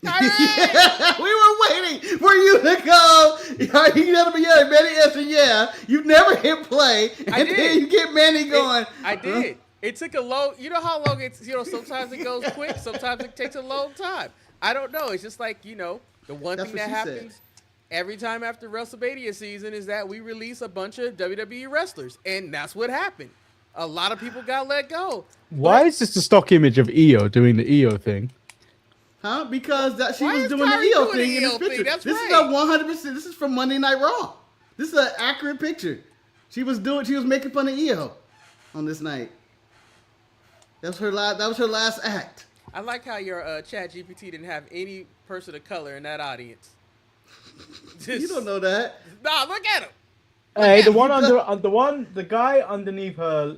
Yeah, we were waiting for you to go. You never be yelling. Manny answered, yeah. You never hit play, and then you get Manny going. I did. It took a long. You know how long it's. Sometimes it goes quick. Sometimes it takes a long time. I don't know. It's just like the one That's thing what that she happens said. every time after WrestleMania season is that we release a bunch of WWE wrestlers, and that's what happened. A lot of people got let go. Why But is this the stock image of Io doing the Io thing? Huh? Because she why was is doing the Kairi EO doing thing the in this EO thing? picture. That's This right. is a 100%. This is from Monday Night Raw. This is an accurate picture. She was making fun of EO on this night. That was her last act. I like how your Chat GPT didn't have any person of color in that audience. You don't know that. Nah, look at him. Hey, the guy underneath her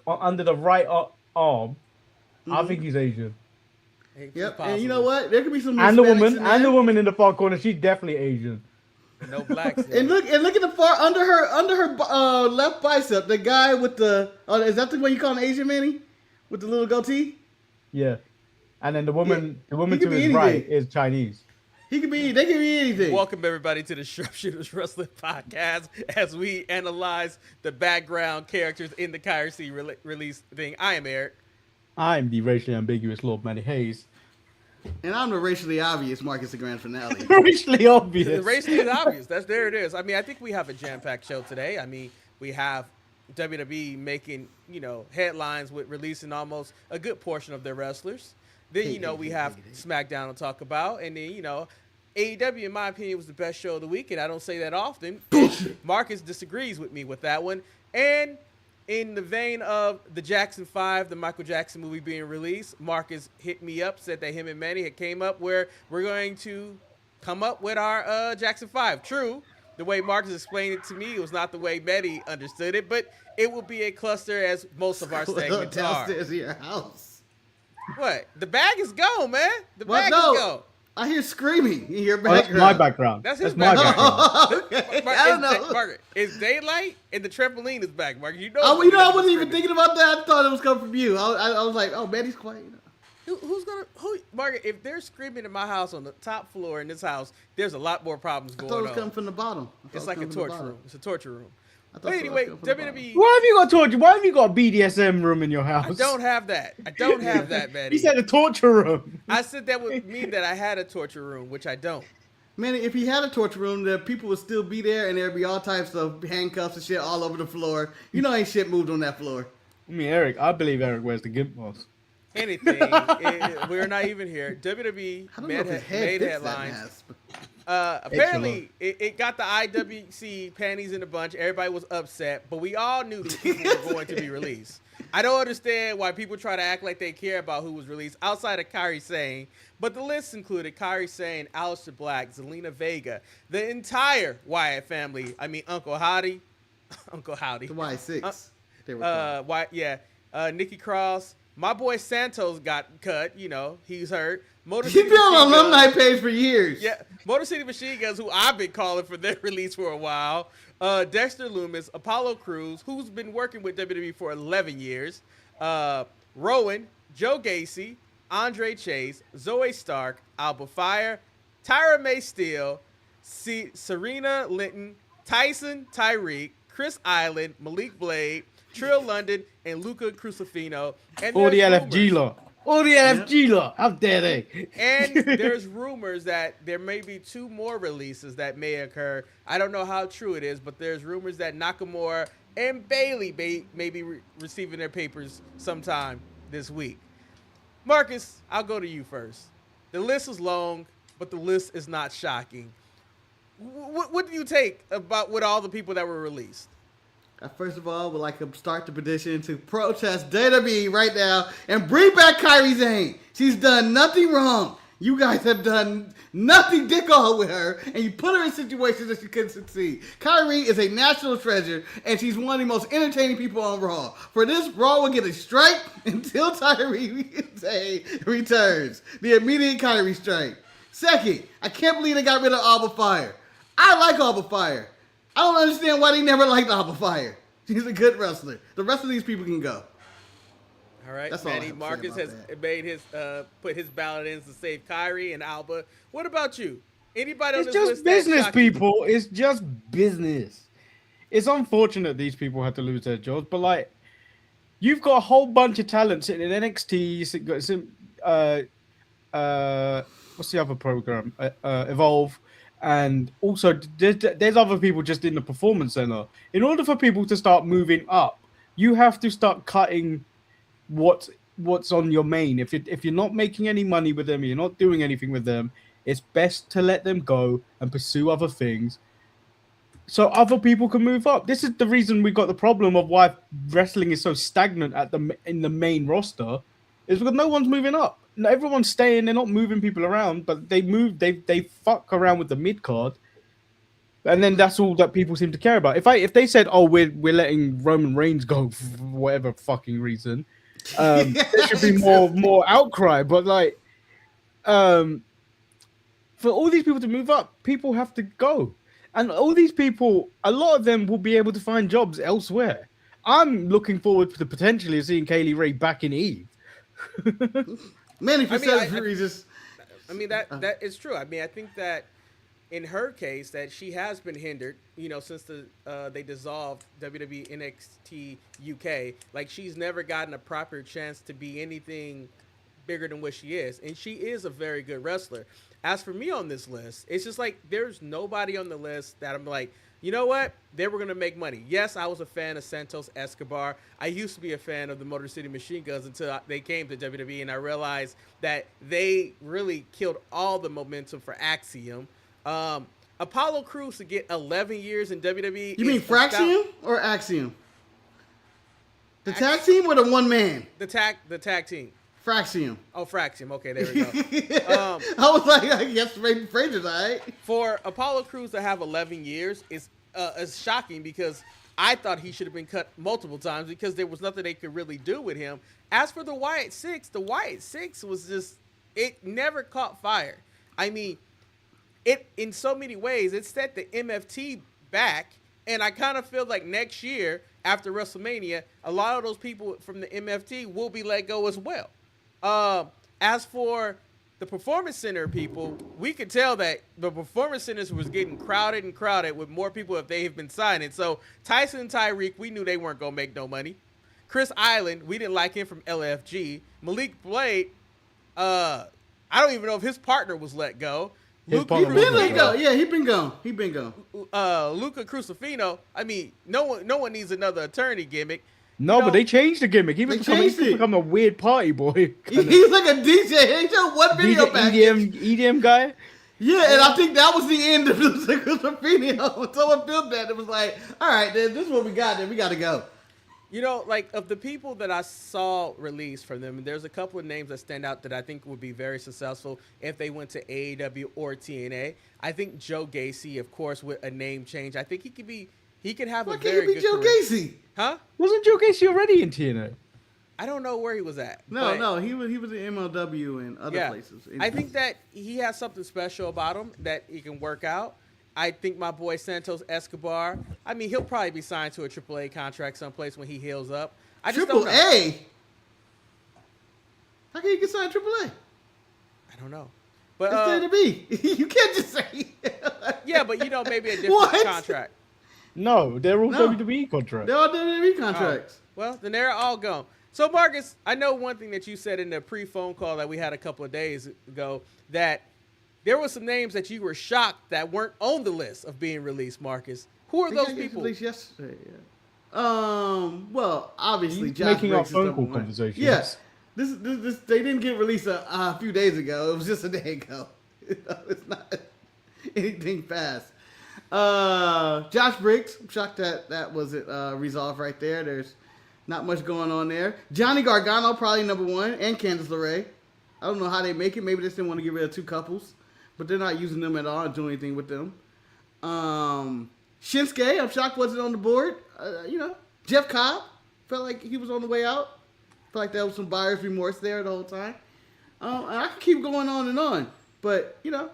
under the right arm, I think he's Asian. Yep. And you know what? There could be some And Hispanics the woman in the far corner, she's definitely Asian. No blacks. And look at the far under her left bicep. The guy with the is that the one you call an Asian, Manny? With the little goatee? Yeah. And then the woman to He could be his right anything. is Chinese. They could be anything. Welcome everybody to the Sharpshooters Wrestling Podcast as we analyze the background characters in the Kairi release thing. I am Eric. I'm the racially ambiguous Lord Manny Hayes. And I'm the racially obvious Marcus the Grand Finale. Racially obvious. The race is obvious. There it is. I mean, I think we have a jam-packed show today. I mean, we have WWE making, headlines with releasing almost a good portion of their wrestlers. Then, we have Smackdown to talk about. And then, AEW, in my opinion, was the best show of the week. And I don't say that often. Marcus disagrees with me with that one. And in the vein of the Jackson 5, the Michael Jackson movie being released, Marcus hit me up, said that him and Manny had came up where we're going to come up with our Jackson 5. True, the way Marcus explained it to me, it was not the way Manny understood it, but it will be a cluster as most of our segments are. Downstairs in your house. What? The bag is gone, man. The bag is gone. I hear screaming in your Oh, background. that's my background. That's his my background. background. I don't know. Margaret, it's daylight and the trampoline is back, Margaret. I wasn't even thinking about that. I thought it was coming from you. I was like, oh, Manny's quiet. Margaret, if they're screaming in my house on the top floor in this house, there's a lot more problems I going thought it was on. coming from the bottom. It's like a torture room. It's a torture room. But it anyway, was coming from the WWE. Why have you got torture? Why have you got a BDSM room in your house? I don't have that. I don't have that, Manny. He said a torture room. I said that would mean that I had a torture room, which I don't. Man, if he had a torture room, the people would still be there, and there'd be all types of handcuffs and shit all over the floor. Ain't shit moved on that floor. I mean, I believe Eric wears the gimp mask. Anything. We're not even here. WWE made headlines. Apparently, it got the IWC panties in a bunch. Everybody was upset, but we all knew these people were going to be released. I don't understand why people try to act like they care about who was released outside of Kairi Sane. But the list included Kairi Sane, Aleister Black, Zelina Vega, the entire Wyatt family. I mean, Uncle Howdy. The Y6. They were Nikki Cross. My boy Santos got cut. He's hurt. He's been on an alumni page for years. Yeah, Motor City Machine Guns, who I've been calling for their release for a while. Dexter Lumis, Apollo Crews, who's been working with WWE for 11 years. Rowan, Joe Gacy, Andre Chase, Zoe Stark, Alba Fire, Tyra May Steele, Serena Linton, Tyson Tyreek, Chris Island, Malik Blade, Trill London, and Luca Crucifino. And All the LFG lot. All the LFG lot. How dare they? And there's rumors that there may be 2 more releases that may occur. I don't know how true it is, but there's rumors that Nakamura and Bayley may be receiving their papers sometime this week. Marcus, I'll go to you first. The list is long, but the list is not shocking. What do you take about with all the people that were released? I first of all would like to start the petition to protest WWE right now and bring back Kairi Sane. She's done nothing wrong. You guys have done nothing dick all with her, and you put her in situations that she couldn't succeed. Kairi is a national treasure, and she's one of the most entertaining people on Raw. For this, Raw will get a strike until Kairi Sane returns. The immediate Kairi strike. Second, I can't believe they got rid of Alba Fire. I like Alba Fire. I don't understand why they never liked Alba Fire. She's a good wrestler. The rest of these people can go. All right, That's all I Manny. have to say Marcus about has that. made his put his ballot in to save Kyrie and Alba. What about you? Anybody on It's this just list that business, shocked you? people. It's just business. It's unfortunate these people had to lose their jobs, but like, you've got a whole bunch of talent sitting in NXT. You've got some, what's the other program? Evolve, and also there's other people just in the performance center. In order for people to start moving up, you have to start cutting what's on your main. If you're not making any money with them, you're not doing anything with them. It's best to let them go and pursue other things, so other people can move up. This is the reason we got the problem of why wrestling is so stagnant in the main roster, is because no one's moving up. No, everyone's staying. They're not moving people around, but they move. They fuck around with the mid card, and then that's all that people seem to care about. If they said, "Oh, we're letting Roman Reigns go for whatever fucking reason," there should be more outcry. But like, for all these people to move up, people have to go. And all these people, a lot of them will be able to find jobs elsewhere. I'm looking forward to potentially seeing Kaylee Ray back in Eve. Manny, for I mean, selfish reasons. I mean that is true. I mean, I think that in her case that she has been hindered, since they dissolved WWE NXT UK. Like, she's never gotten a proper chance to be anything bigger than what she is, and she is a very good wrestler. As for me on this list, it's just like there's nobody on the list that I'm like, you know what? They were going to make money. Yes, I was a fan of Santos Escobar. I used to be a fan of the Motor City Machine Guns until they came to WWE, and I realized that they really killed all the momentum for Axiom. Apollo Crews to get 11 years in WWE. You mean Fraxium or Axiom? The tag team or the one man? The tag team. Fraxium. Oh, Fraxium. Okay, there we go. I was like, I guess Fraser's all right. For Apollo Crews to have 11 years is shocking, because I thought he should have been cut multiple times because there was nothing they could really do with him. As for the Wyatt Six was just, it never caught fire. I mean, it in so many ways, it set the MFT back, and I kind of feel like next year after WrestleMania, a lot of those people from the MFT will be let go as well. As for the Performance Center people, we could tell that the Performance Centers was getting crowded with more people if they have been signing. So Tyson and Tyreek, we knew they weren't going to make no money. Chris Island, we didn't like him from LFG. Malik Blade, I don't even know if his partner was let go. His He been let go. Yeah, he been gone. Luca Crucifino, I mean, no one needs another attorney gimmick. No, but they changed the gimmick. He's become a weird party boy. He's like a DJ. He showed one video back. EDM guy. Yeah, and I think that was the end of the Crucifino. When someone filmed that, it was like, all right, then this is what we got. Then we got to go. Like, of the people that I saw released from them, there's a couple of names that stand out that I think would be very successful if they went to AEW or TNA. I think Joe Gacy, of course, with a name change, I think he could have Why a can't very he be good Joe career. Gacy? Huh? Wasn't Joe Gacy already in TNA? I don't know where he was at. No, he was in MLW and other places. I think that he has something special about him that he can work out. I think my boy Santos Escobar, I mean, he'll probably be signed to a AAA contract someplace when he heals up. I just don't know. AAA? How can you get signed to AAA? I don't know. But It's WWE. You can't just say. Yeah, but maybe a different contract. No, they're all WWE contracts. They're all WWE contracts. Well, then they're all gone. So, Marcus, I know one thing that you said in the pre-phone call that we had a couple of days ago, that there were some names that you were shocked that weren't on the list of being released, Marcus. Who are those people? Released yesterday. Yeah. Well, obviously, He's Josh making up Briggs is phone number call one. conversations. Yes. This they didn't get released a few days ago. It was just a day ago. It's not anything fast. Josh Briggs, I'm shocked that was resolved right there. There's not much going on there. Johnny Gargano probably number one, and Candice LeRae. I don't know how they make it. Maybe they just didn't want to get rid of two couples, but they're not using them at all or doing anything with them. Shinsuke, I'm shocked wasn't on the board. Jeff Cobb felt like he was on the way out. Felt like there was some buyer's remorse there the whole time. And I can keep going on and on, but no.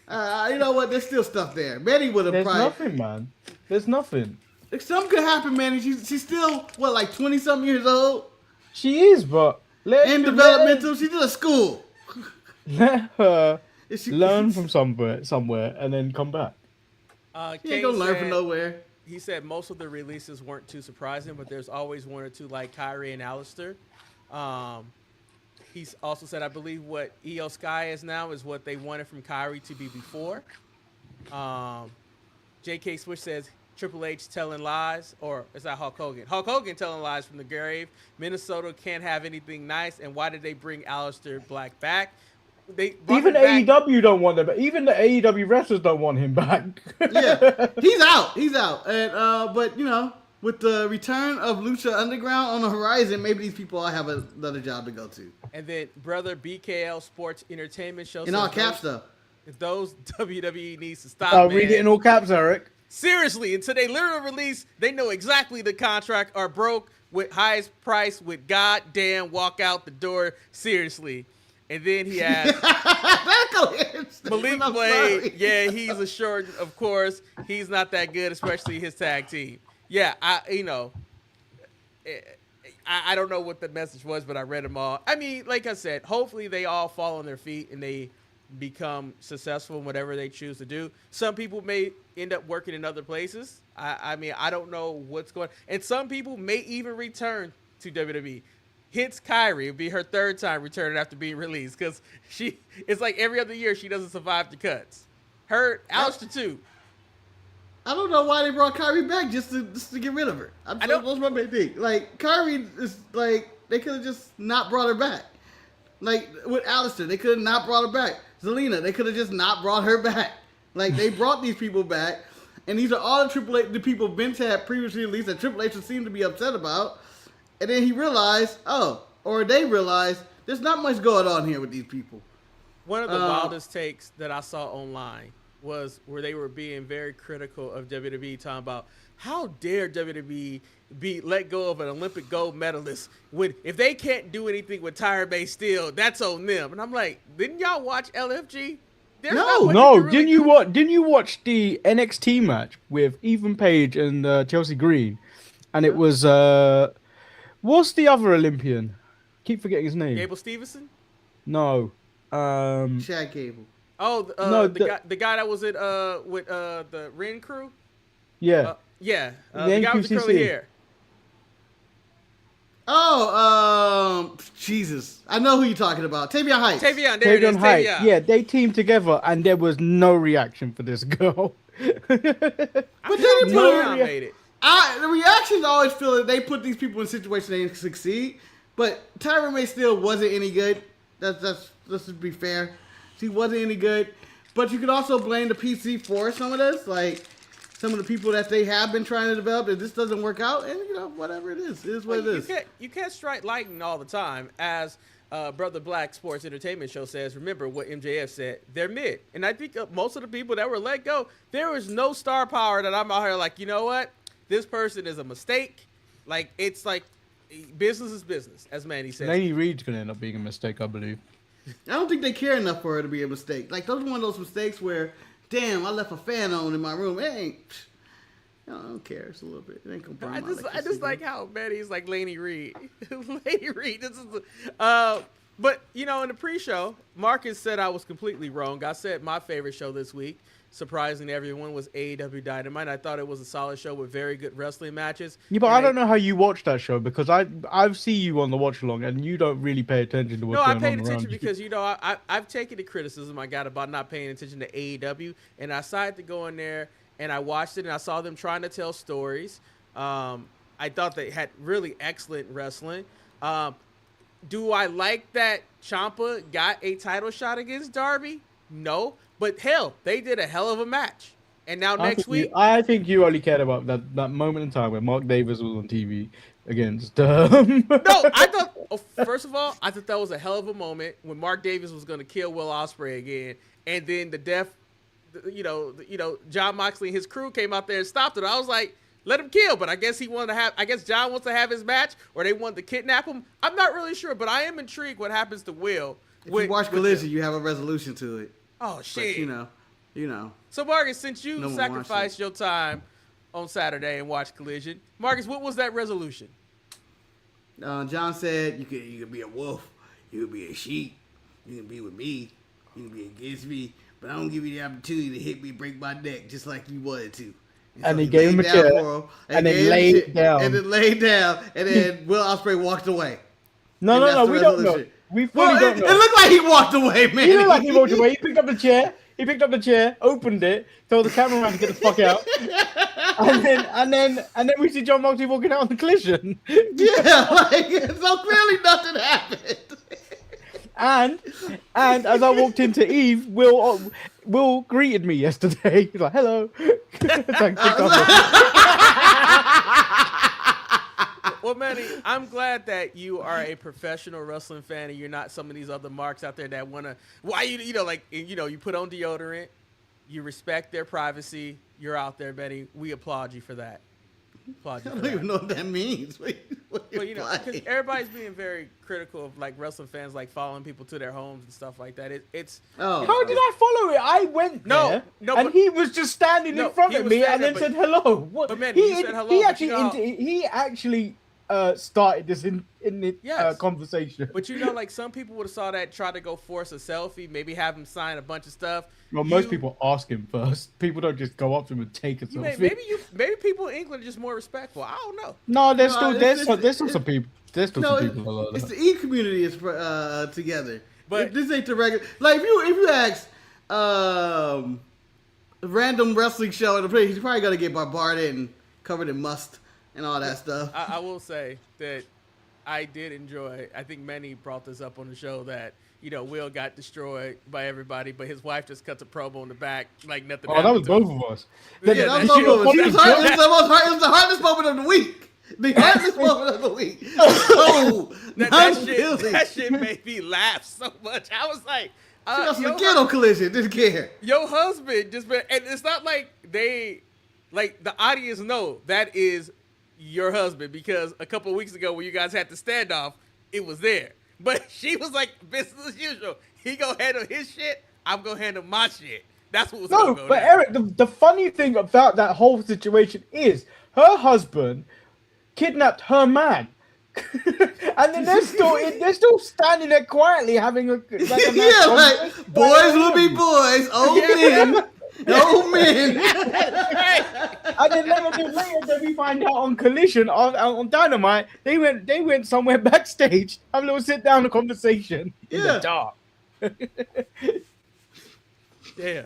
You know what? There's still stuff there. Manny would have There's probably. nothing, man. There's nothing. Something could happen, Manny. She's still like 20-something years old. She is, but In developmental, she's in a school. let her Is she- learn from somewhere, and then come back. She ain't gonna learn from nowhere. He said most of the releases weren't too surprising, but there's always one or two like Kairi and Alistair. He's also said, I believe what Io Sky is now is what they wanted from Kairi to be before. JK Swish says Triple H telling lies, or is that Hulk Hogan? Hulk Hogan telling lies from the grave. Minnesota can't have anything nice, and why did they bring Alistair Black back? They brought Even him back. AEW don't want him. Even the AEW wrestlers don't want him back. Yeah, he's out. He's out. And but you know, with the return of Lucha Underground on the horizon, maybe these people all have another job to go to. And then brother BKL Sports Entertainment Show In all caps, though. Those WWE needs to stop. I'll man. read it in all caps, Eric. Seriously, until they literally release, they know exactly the contract are broke with highest price with goddamn walk out the door. Seriously. And then he has Malik Blade. Yeah, he's a short, of course. He's not that good, especially his tag team. Yeah, I don't know what the message was, but I read them all. I mean, like I said, hopefully they all fall on their feet and they become successful in whatever they choose to do. Some people may end up working in other places. I mean, I don't know what's going on. And some people may even return to WWE. Hits Kairi. It'll be her third time returning after being released because it's like every other year she doesn't survive the cuts. Her, Alistair too. I don't know why they brought Kairi back just to get rid of her. That's my main thing. Like, Kairi is like, they could have just not brought her back. Like, with Alistair, they could have not brought her back. Zelina, they could have just not brought her back. Like, they brought these people back, and these are all the people Vince had previously released that Triple H seemed to be upset about. And then he realized, they realized, there's not much going on here with these people. One of the wildest takes that I saw online was where they were being very critical of WWE, talking about how dare WWE be let go of an Olympic gold medalist when if they can't do anything with tire-based steel, that's on them. And I'm like, didn't y'all watch LFG? Didn't you watch the NXT match with Ethan Page and Chelsea Green? And it was what's the other Olympian? Keep forgetting his name. Gable Stevenson? No. Chad Gable. Oh, no, the guy that was with the Ren crew? Yeah. The the guy with the curly hair. Jesus. I know who you're talking about. Tavion Heights. Tavion, there it is. Tavion. Yeah, they teamed together and there was no reaction for this girl. But they didn't made it. The reactions always feel that they put these people in situations they succeed. But Tyra May still wasn't any good. Let's just be fair. She wasn't any good. But you could also blame the PC for some of this. Like, some of the people that they have been trying to develop, if this doesn't work out, and, you know, whatever it is what it is. You can't strike lightning all the time. As Brother Black Sports Entertainment Show says, remember what MJF said, they're mid. And I think most of the people that were let go, there was no star power that I'm out here like, you know what? This person is a mistake. Like, it's like, business is business, as Manny says. Laney Reed's going to end up being a mistake, I believe. I don't think they care enough for her to be a mistake. Like, those are one of those mistakes where, damn, I left a fan on in my room. It ain't, I don't care. It's a little bit. It ain't gonna burn I just like how Manny's like Laney Reed. Laney Reed. This is but, you know, in the pre-show, Marcus said I was completely wrong. I said my favorite show this week, surprising everyone, was AEW Dynamite. I thought it was a solid show with very good wrestling matches. Yeah, but I don't know how you watch that show because I see you on the watch along and you don't really pay attention to what's going on. No, I paid attention because, you know, I've taken the criticism I got about not paying attention to AEW, and I decided to go in there and I watched it and I saw them trying to tell stories. I thought they had really excellent wrestling. Do I like that Ciampa got a title shot against Darby? No. But hell, they did a hell of a match. And now next week, I think you only cared about that moment in time when Mark Davis was on TV against. No, I thought. First of all, I thought that was a hell of a moment when Mark Davis was going to kill Will Ospreay again, and then the death. You know, John Moxley and his crew came out there and stopped it. I was like, let him kill, but I guess John wants to have his match, or they wanted to kidnap him. I'm not really sure, but I am intrigued what happens to Will. If you watch Collision, you have a resolution to it. Oh shit! But, you know. So Marcus, since you sacrificed your time on Saturday and watched Collision, Marcus, what was that resolution? John said, you can be a wolf, you can be a sheep, you can be with me, you can be against me, but I don't give you the opportunity to hit me, break my neck, just like you wanted to. And he gave him a chair, and then laid down. And then laid down, and then Will Ospreay walked away. No, we don't know. We fully don't know. It looked like he walked away, man. He looked like he walked away. He picked up the chair, opened it, told the cameraman to get the fuck out, and then we see John Moxley walking out on the Collision. Yeah, so clearly nothing happened. And as I walked into Eve, Will greeted me yesterday. He's like, "Hello." Thanks for coming. Well, Manny, I'm glad that you are a professional wrestling fan and you're not some of these other marks out there that want to. Why you put on deodorant, you respect their privacy. You're out there, Manny. We applaud you for that. I don't even know what that means. What because everybody's being very critical of like wrestling fans, like following people to their homes and stuff like that. How did I follow it? I went there, and he was just standing in front of me, and then said hello. What? But man, he said hello. He actually started this in the conversation. But like some people would have saw that, try to go force a selfie, maybe have him sign a bunch of stuff. Well, most people ask him first. People don't just go up to him and take a selfie. Maybe people in England are just more respectful. I don't know. No, there's still some people. There's still some people. It's the E community is together. But this ain't the regular. Like if you ask a random wrestling show in the place, he's probably gonna get bombarded and covered in must and all that stuff. I will say that I did enjoy. I think Manny brought this up on the show that Will got destroyed by everybody, but his wife just cuts a promo in the back like nothing. Oh, that was both of us. Yeah, that was both of us. It was the hardest moment of the week. The hardest moment of the week. Oh, that shit made me laugh so much. I was like, get on Collision. Didn't care. Your husband just been, and it's not like the audience know that is your husband because a couple of weeks ago when you guys had the standoff, it was there. But she was like, business as usual. He gonna handle his shit. I'm gonna handle my shit. That's what was going on. But Eric, the funny thing about that whole situation is her husband kidnapped her man. And then they're still standing there quietly having a boys will be boys, old men. No men. And then later, we find out on Collision on Dynamite, they went somewhere backstage, have a little sit down conversation in the dark. Yeah.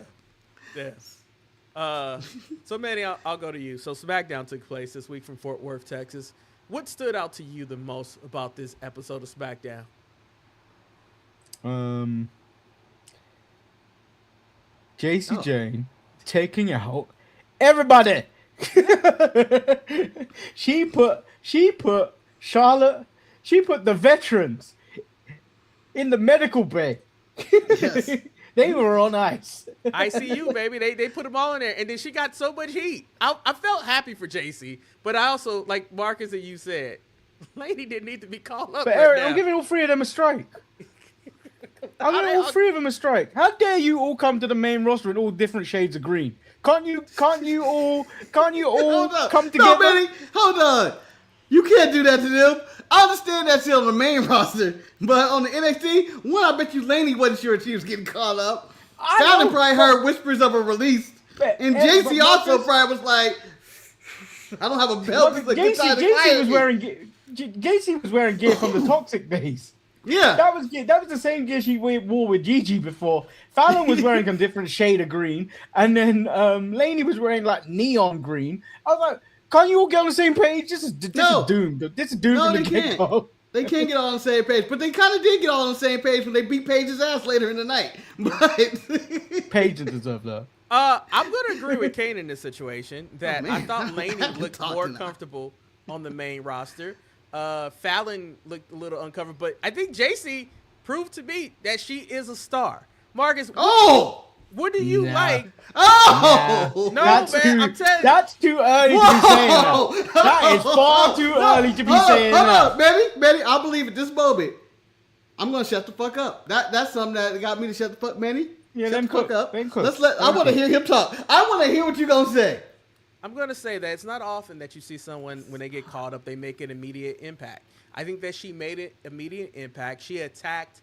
So Manny, I'll go to you. So Smackdown took place this week from Fort Worth, Texas. What stood out to you the most about this episode of Smackdown? JACY Jane taking out everybody. She put Charlotte. She put the veterans in the medical bay. Yes. They were on ice. ICU, baby. They put them all in there, and then she got so much heat. I felt happy for JACY, but I also, like Marcus and you said, lady didn't need to be called up. But Eric, I'm giving all three of them a strike. I'm giving all three of them a strike. How dare you all come to the main roster in all different shades of green? Can't you all come together? No, Manny, hold on. You can't do that to them. I understand that shit on the main roster, but on the NXT, I bet you Laney wasn't sure she was getting called up. Fallon probably heard whispers of a release, and JACY also probably was like, "I don't have a belt." JACY was wearing gear from the Toxic days. Yeah, that was the same gear she wore with Gigi before. Fallon was wearing a different shade of green, and then Laney was wearing like neon green. I was like, can't you all get on the same page? This is doomed. This is doomed from the get-go. They can't get all on the same page, but they kind of did get all on the same page when they beat Paige's ass later in the night. But Paige didn't deserve that. I'm gonna agree with Kane in this situation that I thought Laney looked more comfortable on the main roster. Fallon looked a little uncovered, but I think JACY proved to me that she is a star. Marcus, what do you like? Oh! No, I'm telling you. That's too early to be saying that. That is far too early to be saying that. Hold up, Manny, I believe at this moment, I'm going to shut the fuck up. That's something that got me to shut the fuck, Manny. Yeah, shut the fuck up. I want to hear him talk. I want to hear what you're going to say. I'm going to say that it's not often that you see someone, when they get called up, they make an immediate impact. I think that she made an immediate impact. She attacked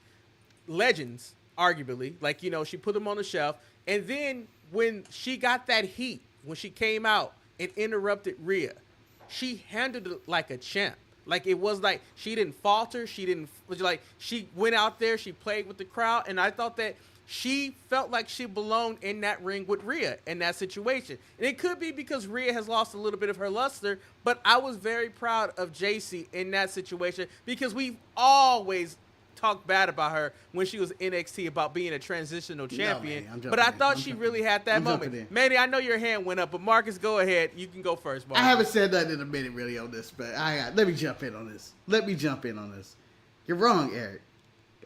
legends, arguably. Like, she put them on the shelf. And then when she got that heat, when she came out and interrupted Rhea, she handled it like a champ. Like, it was like she didn't falter. She went out there. She played with the crowd. And I thought that she felt like she belonged in that ring with Rhea in that situation. And it could be because Rhea has lost a little bit of her luster, but I was very proud of JACY in that situation because we've always talked bad about her when she was NXT about being a transitional champion. But I thought she really had that moment. Manny, I know your hand went up, but Marcus, go ahead. You can go first, Marcus. I haven't said that in a minute really on this, but let me jump in on this. You're wrong, Eric.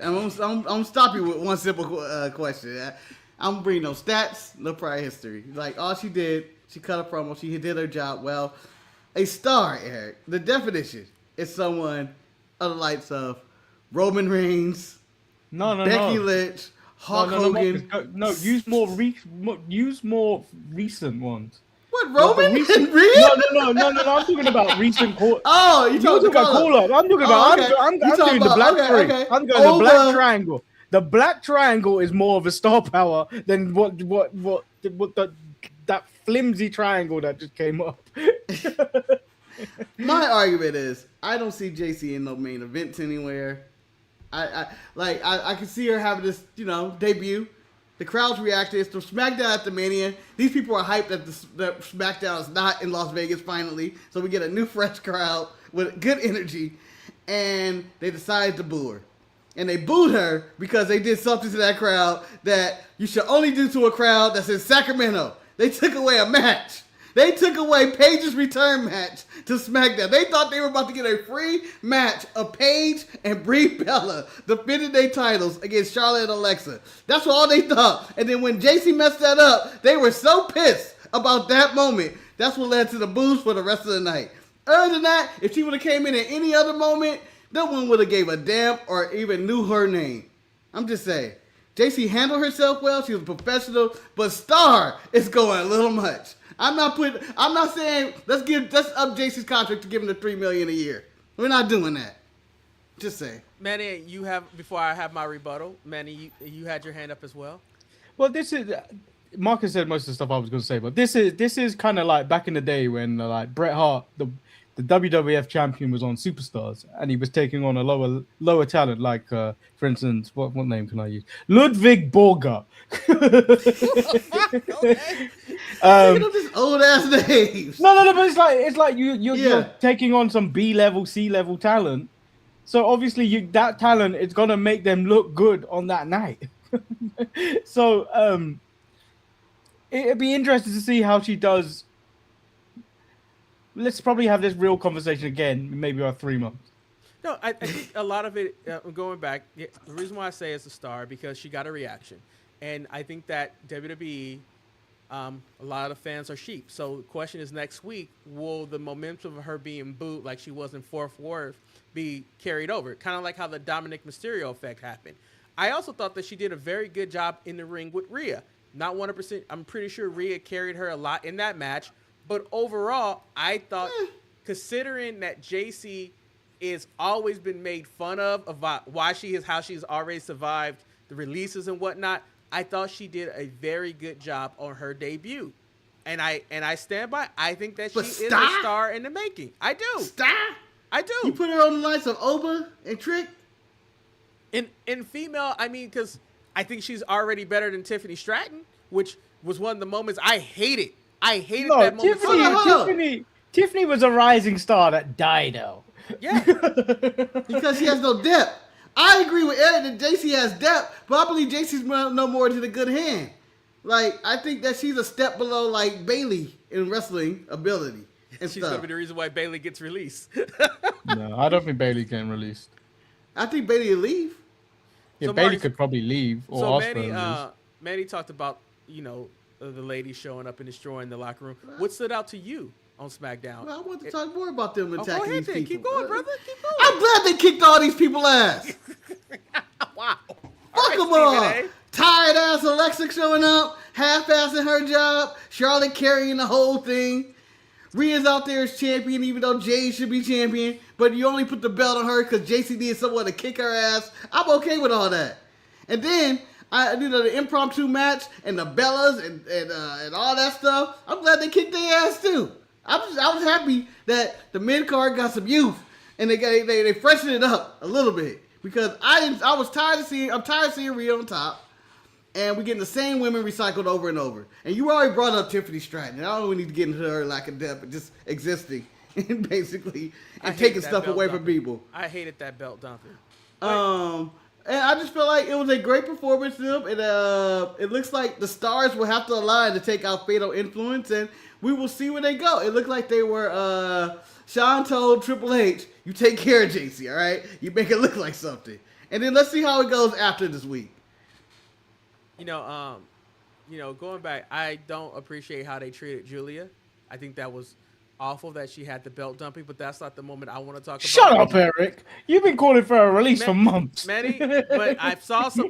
I'm gonna stop you with one simple question. I'm gonna bring no stats, no prior history. Like, all she did, she cut a promo. She did her job well. A star, Eric. The definition is someone of the likes of Roman Reigns, Becky Lynch, Hulk Hogan. Use more recent ones. What, Roman and Rhea? No. I'm talking about recent call. Oh, you're talking about call up. I'm talking about. I'm doing the black triangle. Okay. I'm going the black triangle. The black triangle is more of a star power than what that flimsy triangle that just came up. My argument is, I don't see JACY in no main events anywhere. I can see her having this, debut. The crowd's reaction is to Smackdown at the Mania. These people are hyped that Smackdown is not in Las Vegas finally. So we get a new, fresh crowd with good energy. And they decide to boo her. And they booed her because they did something to that crowd that you should only do to a crowd that's in Sacramento. They took away a match. They took away Paige's return match to SmackDown. They thought they were about to get a free match of Paige and Brie Bella defending their titles against Charlotte and Alexa. That's what all they thought. And then when JACY messed that up, they were so pissed about that moment. That's what led to the boos for the rest of the night. Other than that, if she would have came in at any other moment, no one would have gave a damn or even knew her name. I'm just saying. JACY handled herself well. She was a professional, but Star is going a little much. I'm not saying let's up JACY's contract to give him the $3 million a year. We're not doing that. Just say. Manny, before I have my rebuttal, Manny, you had your hand up as well. Well, this is Marcus said most of the stuff I was going to say, but this is kind of like back in the day when like Bret Hart, the WWF champion, was on Superstars and he was taking on a lower talent, like for instance, what name can I use? Ludwig Borger. This old ass names. No, but it's like you're taking on some B-level, C-level talent. So obviously that talent is gonna make them look good on that night. So it'd be interesting to see how she does. Let's probably have this real conversation again, maybe about 3 months. No, I think a lot of it, going back, the reason why I say it's a star, because she got a reaction. And I think that WWE, a lot of fans are sheep. So the question is, next week, will the momentum of her being booed like she was in Fourth Ward be carried over? Kind of like how the Dominic Mysterio effect happened. I also thought that she did a very good job in the ring with Rhea. Not 100%. I'm pretty sure Rhea carried her a lot in that match. But overall, I thought, considering that JACY is always been made fun of about how she's already survived the releases and whatnot, I thought she did a very good job on her debut. And I stand by. I think that she is a star in the making. I do. Star? I do. You put her on the likes of Oba and Trick? In female, I mean, because I think she's already better than Tiffany Stratton, which was one of the moments I hated. That moment. Tiffany was a rising star that died, though. Yeah. Because she has no depth. I agree with Eric that JACY has depth, but I believe JACY's no more to the good hand. Like, I think that she's a step below, like, Bayley in wrestling ability and She's going to be the reason why Bayley gets released. No, I don't think Bayley getting released. I think Bayley will leave. Yeah, so Bayley could probably leave. Or Manny talked about, the lady showing up and destroying the locker room. What stood out to you on SmackDown? Well, I want to talk more about them attacking these people. Keep going, brother. Keep going. I'm glad they kicked all these people ass. Wow. Fuck them all. Tired ass Alexa showing up, half-assing her job, Charlotte carrying the whole thing. Rhea's out there as champion, even though Jade should be champion. But you only put the belt on her because JC needed someone to kick her ass. I'm okay with all that. And then I did the impromptu match and the Bellas and all that stuff. I'm glad they kicked their ass too. I was happy that the mid card got some youth and they freshened it up a little bit because I'm tired of seeing Rhea on top. And we're getting the same women recycled over and over. And you already brought up Tiffany Stratton. I don't really need to get into her lack of depth, but just existing and basically taking stuff away from people. I hated that belt dumping. And I just feel like it was a great performance to them. And it looks like the stars will have to align to take out Fatal Influence, and we will see where they go. It looked like they were. Sean told Triple H, "You take care of JC, all right? You make it look like something." And then let's see how it goes after this week. Going back, I don't appreciate how they treated Julia. I think that was awful that she had the belt dumping, but that's not the moment I want to talk about. Shut up, Eric. You've been calling for a release for months. Manny, but I saw some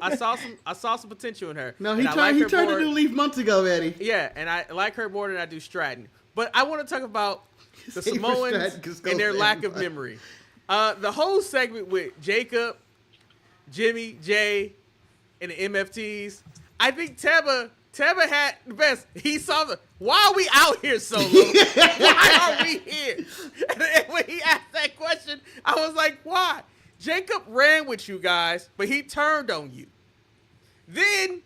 potential in her. No, he turned to New Leaf months ago, Eddie. Yeah, and I like her more than I do Stratton. But I want to talk about the Samoans and their lack of memory. The whole segment with Jacob, Jimmy, Jay, and the MFTs. I think Teba had the best. He saw why are we out here so long? Why are we here? And when he asked that question, I was like, why? Jacob ran with you guys, but he turned on you. Then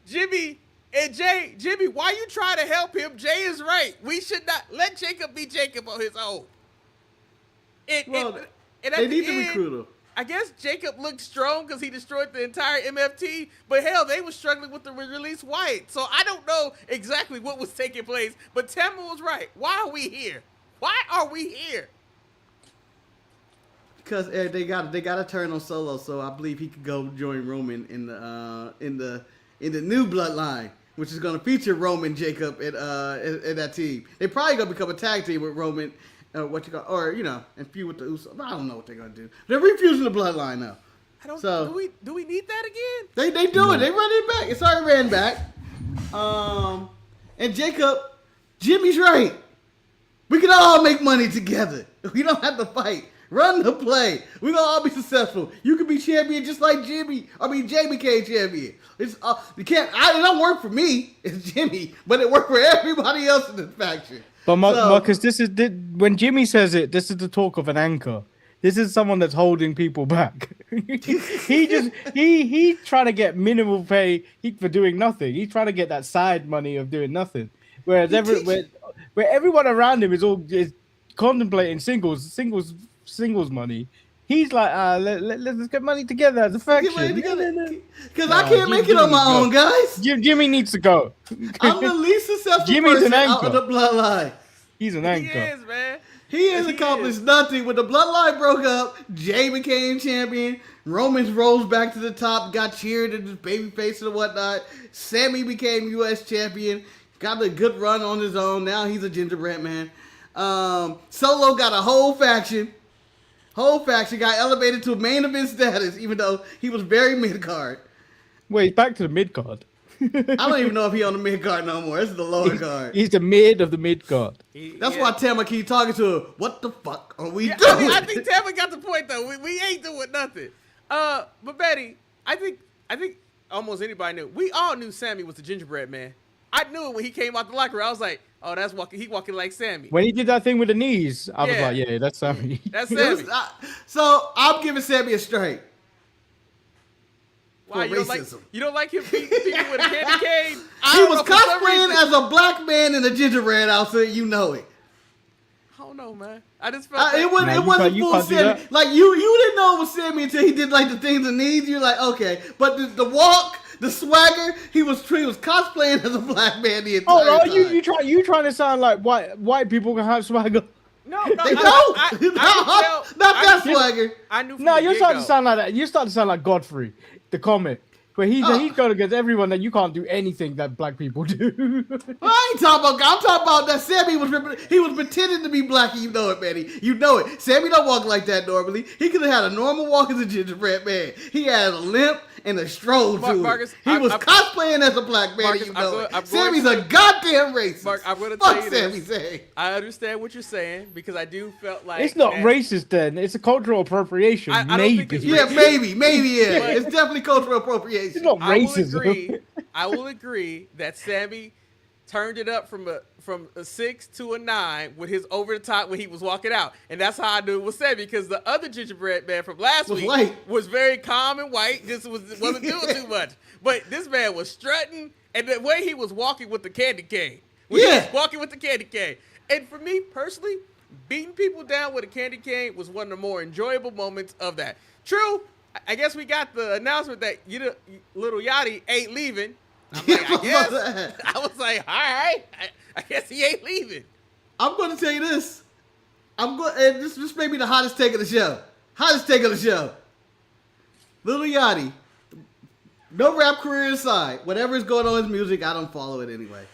Jimmy and Jay, Jimmy, why you trying to help him? Jay is right. We should not let Jacob be Jacob on his own. They need to recruit him. I guess Jacob looked strong because he destroyed the entire MFT, but hell, they were struggling with the release Wyatt. So I don't know exactly what was taking place, but Tama was right. Why are we here? Why are we here? Because they got to turn on Solo, so I believe he could go join Roman in the new bloodline, which is going to feature Roman Jacob in that team. They probably going to become a tag team with Roman. And feud with the Usos. I don't know what they're gonna do. They're refusing the bloodline now. Do we need that again? They do it. They run it back. It's already ran back. And Jacob, Jimmy's right. We can all make money together. We don't have to fight. Run the play. We're gonna all be successful. You can be champion just like Jay became champion. It don't work for me. It's Jimmy, but it worked for everybody else in the faction. But Marcus, when Jimmy says it, this is the talk of an anchor. This is someone that's holding people back. He's trying to get minimal pay for doing nothing. He's trying to get that side money of doing nothing. Whereas where everyone around him is contemplating singles money. He's like, let's get money together as a faction. Because I can't make it on my own, guys. Jimmy needs to go. I'm the least successful person out of the bloodline. He's an anchor. He is, man. He has accomplished nothing. When the bloodline broke up, Jay became champion. Roman rose back to the top, got cheered at his baby face and whatnot. Sammy became U.S. champion. Got a good run on his own. Now he's a gingerbread man. Solo got a whole faction. Got elevated to main event status, even though he was very mid-card. Wait, back to the mid-card. I don't even know if he on the mid-card no more. This is the lower card. He's the mid of the mid-card. That's why Tama keep talking to him. What the fuck are we doing? I think Tama got the point, though. We ain't doing nothing. But Betty, I think almost anybody knew. We all knew Sammy was the gingerbread man. I knew it when he came out the locker room. I was like, oh, he walking like Sammy. When he did that thing with the knees, I was like, yeah, that's Sammy. That's Sammy. So I'm giving Sammy a straight. Why you don't like him beating people with a candy cane? He was cosplaying as a black man in a gingerbread outfit. You know it. I don't know, man. I just felt it wasn't full Sammy. Like you didn't know it was Sammy until he did like the things and needs. You're like, okay, but the walk. The swagger, he was cosplaying as a black man the entire time. You trying to sound like white people can have swagger? No, they don't. Not that swagger. I knew. No, you're starting to sound like that. You're starting to sound like Godfrey, the comic. But he's gone against everyone that you can't do anything that black people do. I ain't talking about. I'm talking about that Sammy was pretending to be black. And you know it, Manny. You know it. Sammy don't walk like that normally. He could have had a normal walk as a gingerbread man. He had a limp and a stroll to Marcus, it. He was cosplaying as a black man. Marcus, you know it. Sammy's a goddamn racist. Mark, I'm going to tell you Sammy this. Zayn. I understand what you're saying because I do felt like It's not racist then. It's a cultural appropriation. I don't think it's Yeah, racist. maybe, yeah. But- It's definitely cultural appropriation. It's not racism. I will agree that Sammy turned it up from a 6 to a 9 with his over the top when he was walking out, and that's how I knew it was Sammy because the other gingerbread man from last week was very calm and white. Wasn't doing too much, but this man was strutting, and the way he was walking with the candy cane, and for me personally, beating people down with a candy cane was one of the more enjoyable moments of that. True, I guess we got the announcement that Little Yachty ain't leaving. I'm like, I guess. I was like, all right. I guess he ain't leaving. I'm going to tell you this. And this may be the hottest take of the show. Little Yachty, no rap career aside, whatever is going on in his music, I don't follow it anyway.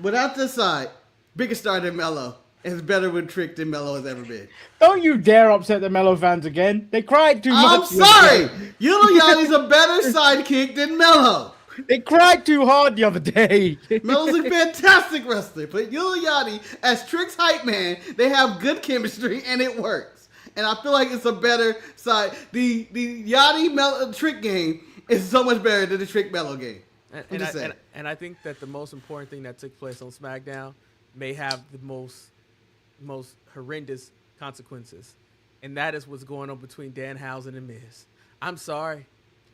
Without this side, biggest star than Mello. Is better with Trick than Mello has ever been. Don't you dare upset the Mello fans again. They cried too much. I'm sorry. Little Yachty's a better sidekick than Mello. They cried too hard the other day. Mello's a fantastic wrestler, but Little Yachty, as Trick's hype man, they have good chemistry and it works. And I feel like it's a better side. The Yachty Mello Trick game is so much better than the Trick Mello game. And I think that the most important thing that took place on SmackDown may have the most horrendous consequences, and that is what's going on between Danhausen and Miz. I'm sorry.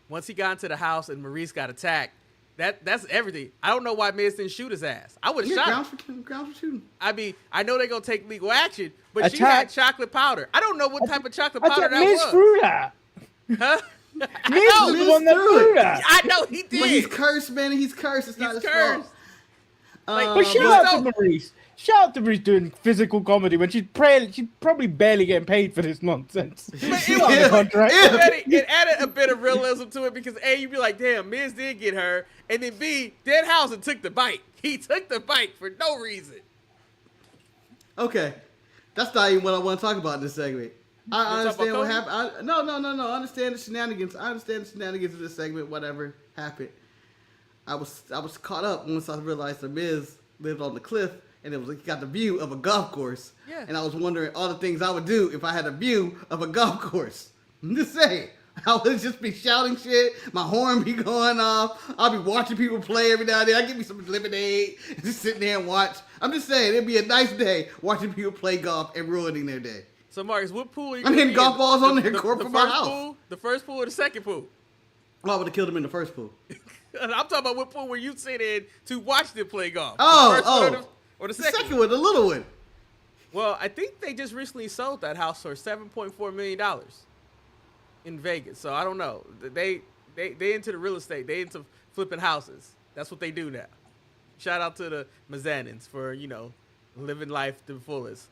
Once he got into the house and Maurice got attacked, that's everything. I don't know why Miz didn't shoot his ass. I would have shot him. Grounds for shooting. I mean, I know they're going to take legal action, but she Attack. had chocolate powder. I don't know what type of chocolate powder that Miz was. threw that. Huh? Miz was the one that threw that. I know he did. But he's cursed, man. He's cursed. It's not his fault. But shout out to Maurice. Shout out to Maurice doing physical comedy when she's probably barely getting paid for this nonsense. But it added a bit of realism to it because A, you'd be like, damn, Miz did get her, and then B, Danhausen took the bite. He took the bite for no reason. Okay, that's not even what I want to talk about in this segment. I understand what happened. No. I understand the shenanigans. I understand the shenanigans of this segment. Whatever happened, I was caught up once I realized the Miz lived on the cliff. And he got the view of a golf course. Yeah. And I was wondering all the things I would do if I had a view of a golf course. I'm just saying. I would just be shouting shit. My horn be going off. I'll be watching people play every now and then. I give me some lemonade. Just sitting there and watch. I'm just saying, it'd be a nice day watching people play golf and ruining their day. So, Marcus, what pool are you I'm hitting golf balls on their court from my house. Pool, the first pool or the second pool? I would have killed him in the first pool. I'm talking about what pool were you sitting in to watch them play golf? Or the second one, the little one. Well, I think they just recently sold that house for $7.4 million in Vegas. So I don't know. They into the real estate. They into flipping houses. That's what they do now. Shout out to the Mazzanins for, living life to the fullest.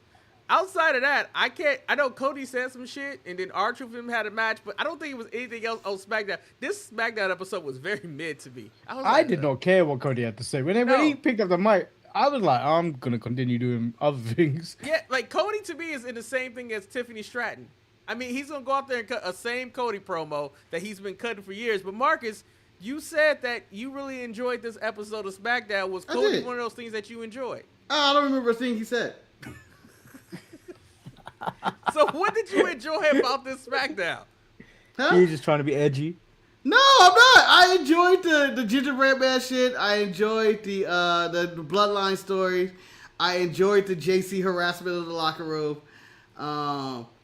Outside of that, I know Cody said some shit, and then R-Truth and him had a match, but I don't think it was anything else on SmackDown. This SmackDown episode was very mid to me. I did not care what Cody had to say. When he picked up the mic, I was like, I'm going to continue doing other things. Yeah, like Cody to me is in the same thing as Tiffany Stratton. I mean, he's going to go out there and cut a same Cody promo that he's been cutting for years. But Marcus, you said that you really enjoyed this episode of SmackDown. Was Cody one of those things that you enjoyed? I don't remember a thing he said. So what did you enjoy about this SmackDown? Huh? You're just trying to be edgy. No, I'm not. I enjoyed the gingerbread man shit. I enjoyed the bloodline story. I enjoyed the JC harassment of the locker room.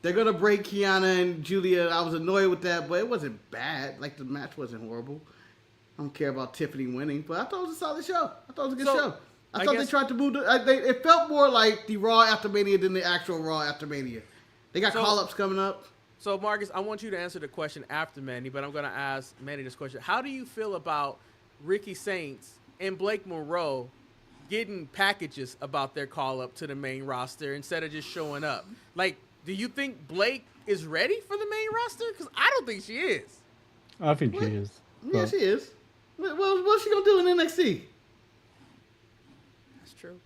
They're gonna break Kiana and Julia. I was annoyed with that, but it wasn't bad. Like the match wasn't horrible. I don't care about Tiffany winning, but I thought it was a solid show. I thought it was a good show. I thought they tried to move. It felt more like the Raw after Mania than the actual Raw after Mania. They got call-ups coming up. So, Marcus, I want you to answer the question after Manny, but I'm going to ask Manny this question. How do you feel about Ricky Saints and Blake Monroe getting packages about their call-up to the main roster instead of just showing up? Like, do you think Blake is ready for the main roster? Because I don't think she is. I think she is. Yeah, she is. What's she gonna do in NXT? That's true.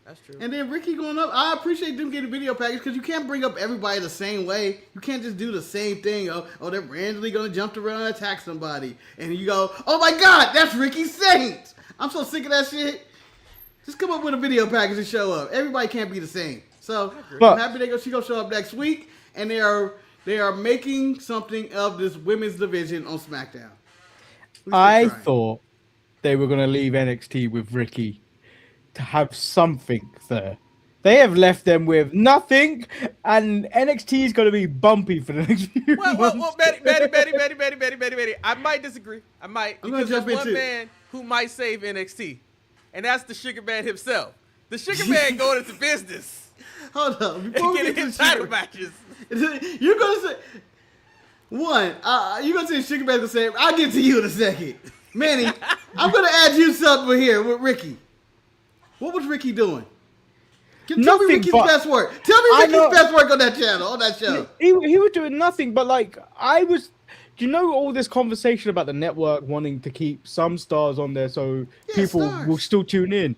That's true. And then Ricky going up. I appreciate them getting a video package because you can't bring up everybody the same way. You can't just do the same thing. Oh, they're randomly gonna jump around and attack somebody, and you go, "Oh my God, that's Ricky Saints." I'm so sick of that shit. Just come up with a video package and show up. Everybody can't be the same. So I'm happy she gonna show up next week, and they are making something of this women's division on SmackDown. I thought they were gonna leave NXT with Ricky to have something there. They have left them with nothing, and NXT is going to be bumpy for the next few months. Well, Betty. I might disagree. I might. Because there's one man who might save NXT, and that's the Sugar Man himself. The Sugar Man going into business. Hold on. Before we get to the title matches. You're going to say... One, you're going to say Sugar Man's going to say, I'll get to you in a second. Manny, I'm going to add you something here with Ricky. What was Ricky doing? Tell me Ricky's best work. Tell me Ricky's best work on that channel, on that show. He was doing nothing, but like do you know all this conversation about the network wanting to keep some stars on there so people will still tune in?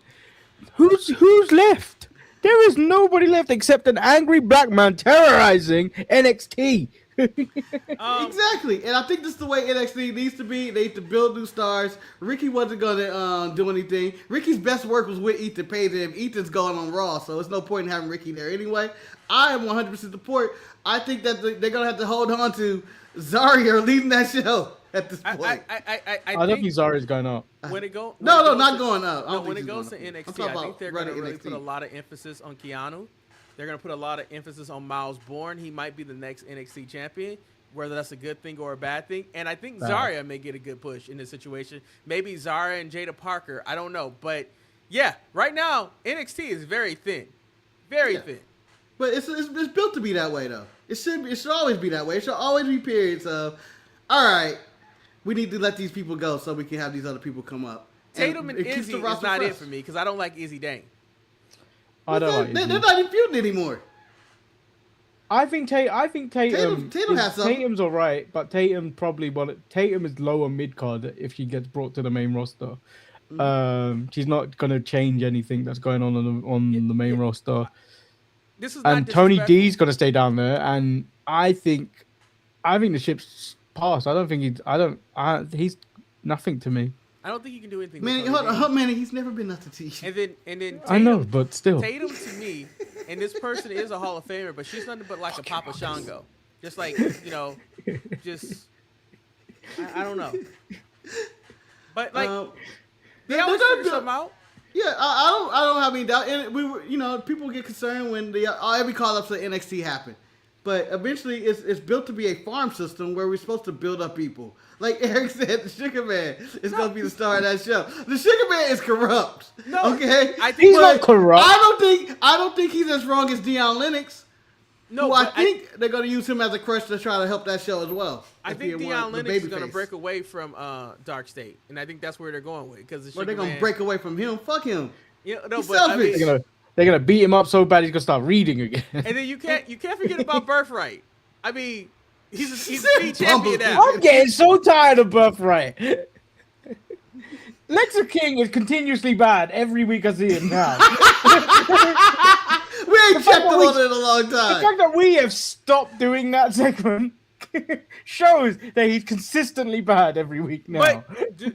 Who's left? There is nobody left except an angry black man terrorizing NXT. Exactly, and I think this is the way NXT needs to be. They need to build new stars. Ricky wasn't gonna do anything. Ricky's best work was with Ethan Page, and Ethan's going on Raw, so there's no point in having Ricky there anyway. I am 100% support. I think that they're gonna have to hold on to Zarya leading that show at this point. I think Zarya's going up. When it goes, not going up. No, when it goes to NXT, I think they're gonna really put a lot of emphasis on Keanu. They're going to put a lot of emphasis on Miles Bourne. He might be the next NXT champion, whether that's a good thing or a bad thing. And I think Zarya may get a good push in this situation. Maybe Zarya and Jada Parker. I don't know. But, yeah, right now, NXT is very thin. Very thin. But it's built to be that way, though. It should always be that way. It should always be periods of, all right, we need to let these people go so we can have these other people come up. Tatum and Izzy is not it for me because I don't like Izzy Dane. I don't like they're not even feuding anymore. I think Tatum has something. Tatum's alright, but Tatum is lower mid card if she gets brought to the main roster. She's not gonna change anything that's going on the main roster. And Tony D's gonna stay down there, and I think the ship's passed. I don't think he's nothing to me. I don't think you can do anything. Manny, he's never been nothing to you. And then Tatum, I know, but still, Tatum to me, and this person is a Hall of Famer, but she's nothing but like a Papa Shango, just like just I don't know, but like they always figure something out. Yeah, I don't have any doubt. And we were, people get concerned when every call up to NXT happened, but eventually it's built to be a farm system where we're supposed to build up people. Like Eric said, the Sugar Man is going to be the star of that show. The Sugar Man is corrupt. No, okay, I think he's not corrupt. I don't think he's as wrong as Deion Lennox. No, I think they're going to use him as a crush to try to help that show as well. I think Deion Lennox is going to break away from Dark State, and I think that's where they're going with because they're going to break away from him. Fuck him. Yeah, no, he's but selfish. They're gonna beat him up so bad he's gonna start reading again. And then you can't forget about Birthright. I mean, he's a speed champion now. I'm getting so tired of Birthright. Lexa King is continuously bad every week I see him now. We ain't checked him on it in a long time. The fact that we have stopped doing that segment shows that he's consistently bad every week now.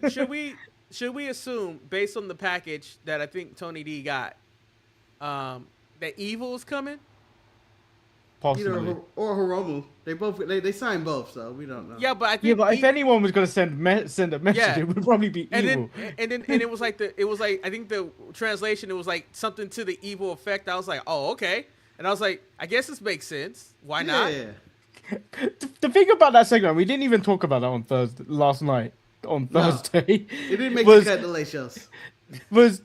But should we assume, based on the package that I think Tony D got, that Evil is coming? Possibly. Either or Hiromu. They signed both, so we don't know. Yeah, but I think if anyone was gonna send a message, it would probably be Evil. And it was like I think the translation, it was like something to the Evil effect. I was like, oh, okay. And I was like, I guess this makes sense. Why not? Yeah. The thing about that segment, we didn't even talk about that on Thursday. It didn't make the cut the late shows. Was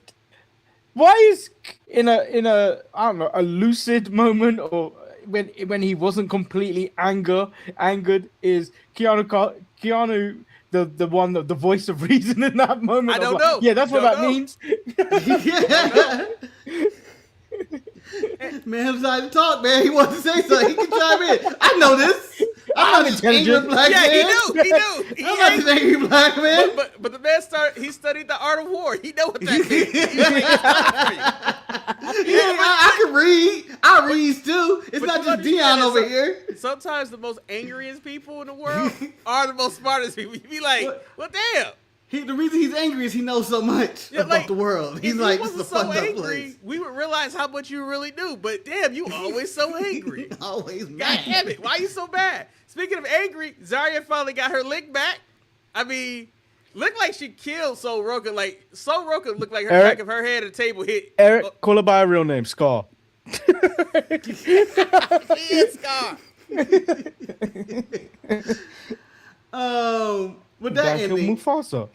why is in a I don't know, a lucid moment, or when he wasn't completely angered, is Keanu the one, the voice of reason in that moment? I don't know. Yeah, that's what that means. Man, I'm trying to talk, man. He wants to say something. He can chime in. I know this. I'm not this angry black Yeah, man. he knew. I'm not this angry black man. But the man he studied the art of war. He know what that means. I can read. I read too. It's But not you just Dion understand that over here. Sometimes the most angriest people in the world are the most smartest people. You be like, well, damn. The reason he's angry is he knows so much about like, the world. He's if like, you this is a wasn't so fucked up angry, place. we would realize how much you really knew. But damn, you always so angry. Always God mad. damn it, why you so bad? Speaking of angry, Zarya finally got her lick back. I mean, looked like she killed Sol Roka. Like, Sol Roka looked like her back of her head at the table hit. Eric, call her by her real name, Scar. She is Scar. With that Killed ending, Mufasa.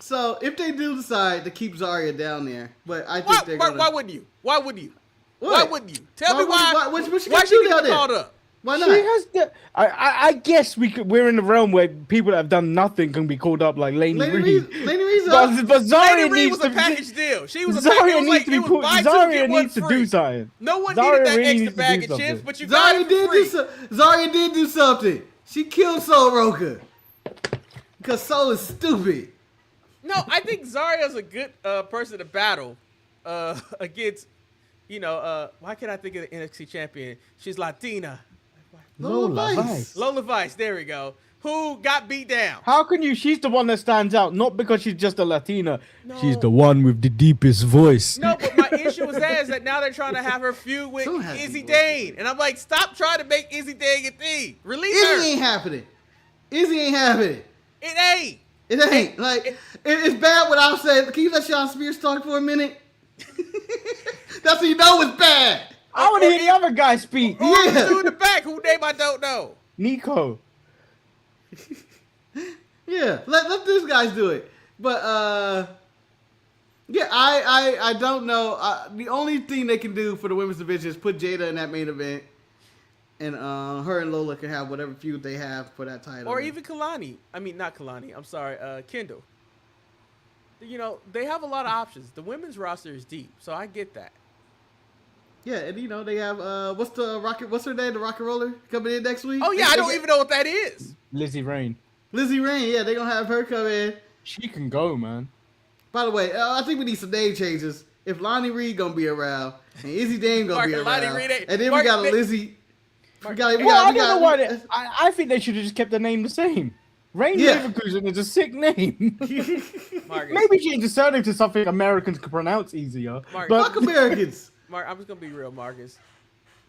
so if they do decide to keep Zarya down there, but I think they're gonna. Why wouldn't you? Why wouldn't you? What? Why wouldn't you? Tell me why. What she Why gonna she do get down there? called up? Why She not? has the, I guess we're in the realm where people that have done nothing can be called up like Laney Reed. Laney Reed's up. But Zarya Lady Reed needs was a to package deal. She was a Zarya package. It was needs like, to be it was put. buy two, Zarya get one needs to free. do something. No one Zarya needed that really extra needs to bag do of chips, something. but you got it for free. Zarya did do something. She killed Sol Roka because Sol is stupid. No, I think Zarya's a good person to battle against. Why can't I think of the NXT champion? She's Latina. Lola Vice. Lola Vice, there we go. Who got beat down. How can you? She's the one that stands out, not because she's just a Latina. No. She's the one with the deepest voice. No, but my issue with that is that now they're trying to have her feud with Someone has Izzy to be Dane. And I'm like, stop trying to make Izzy Dane a thing. Release Izzy her. ain't happening. Izzy ain't happening. It ain't. It ain't. Like, it's bad what I'll say. Can you let Sean Spears talk for a minute? That's how you know it's bad. I want to hear the other guy speak. Or the dude in the back whose name I don't know. Nico. Yeah, let these guys do it. But yeah, I don't know. The only thing they can do for the women's division is put Jada in that main event, and her and Lola can have whatever feud they have for that title. Or even Kalani. I mean, not Kalani. I'm sorry, Kendall. They have a lot of options. The women's roster is deep, so I get that. Yeah, and they have what's her name? The Rocket Roller coming in next week. Oh yeah, I don't even know what that is. Lizzie Rain. Lizzie Rain. Yeah, they're gonna have her come in. She can go, man. By the way, I think we need some name changes. If Lonnie Reed gonna be around and Izzy Dane gonna be around, and then we got a Lizzie. I don't know why. I think they should have just kept the name the same. Rain Leverkusen is a sick name. Marcus. Maybe change the surname to something Americans can pronounce easier. Marcus. Fuck Americans. Mark, I'm just gonna be real, Marcus.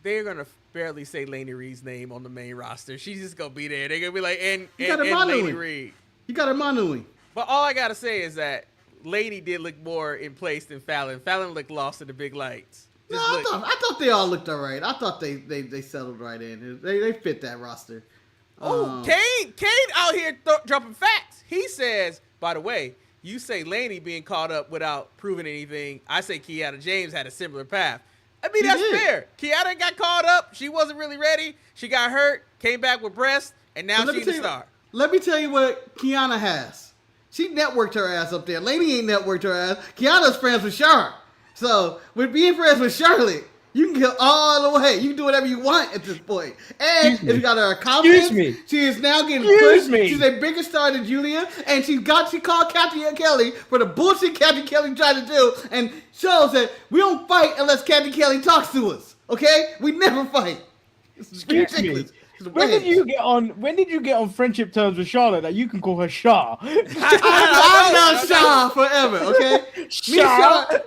They're gonna barely say Laney Reed's name on the main roster. She's just gonna be there. They're gonna be like, and Laney Reed. You got her monoing. But all I gotta say is that Laney did look more in place than Fallon. Fallon looked lost in the big lights. No, I thought they all looked all right. I thought they settled right in. They fit that roster. Oh, Kane out here dropping facts. He says, by the way, you say Laney being caught up without proving anything. I say Kiana James had a similar path. I mean, that's fair. Kiana got caught up. She wasn't really ready. She got hurt, came back with breast, and now she's the star. Let me tell you what Kiana has. She networked her ass up there. Laney ain't networked her ass. Kiana's friends with Char. So, with being friends with Charlotte, you can go all the way. You can do whatever you want at this point. And if you got her confidence, she is now getting pushed. She's a bigger star than Julia. And she called Kathy Kelly for the bullshit Kathy Kelly tried to do. And shows that we don't fight unless Kathy Kelly talks to us. Okay? We never fight. It's ridiculous. When did you get on friendship terms with Charlotte that you can call her Shah? I've known Shah forever, okay?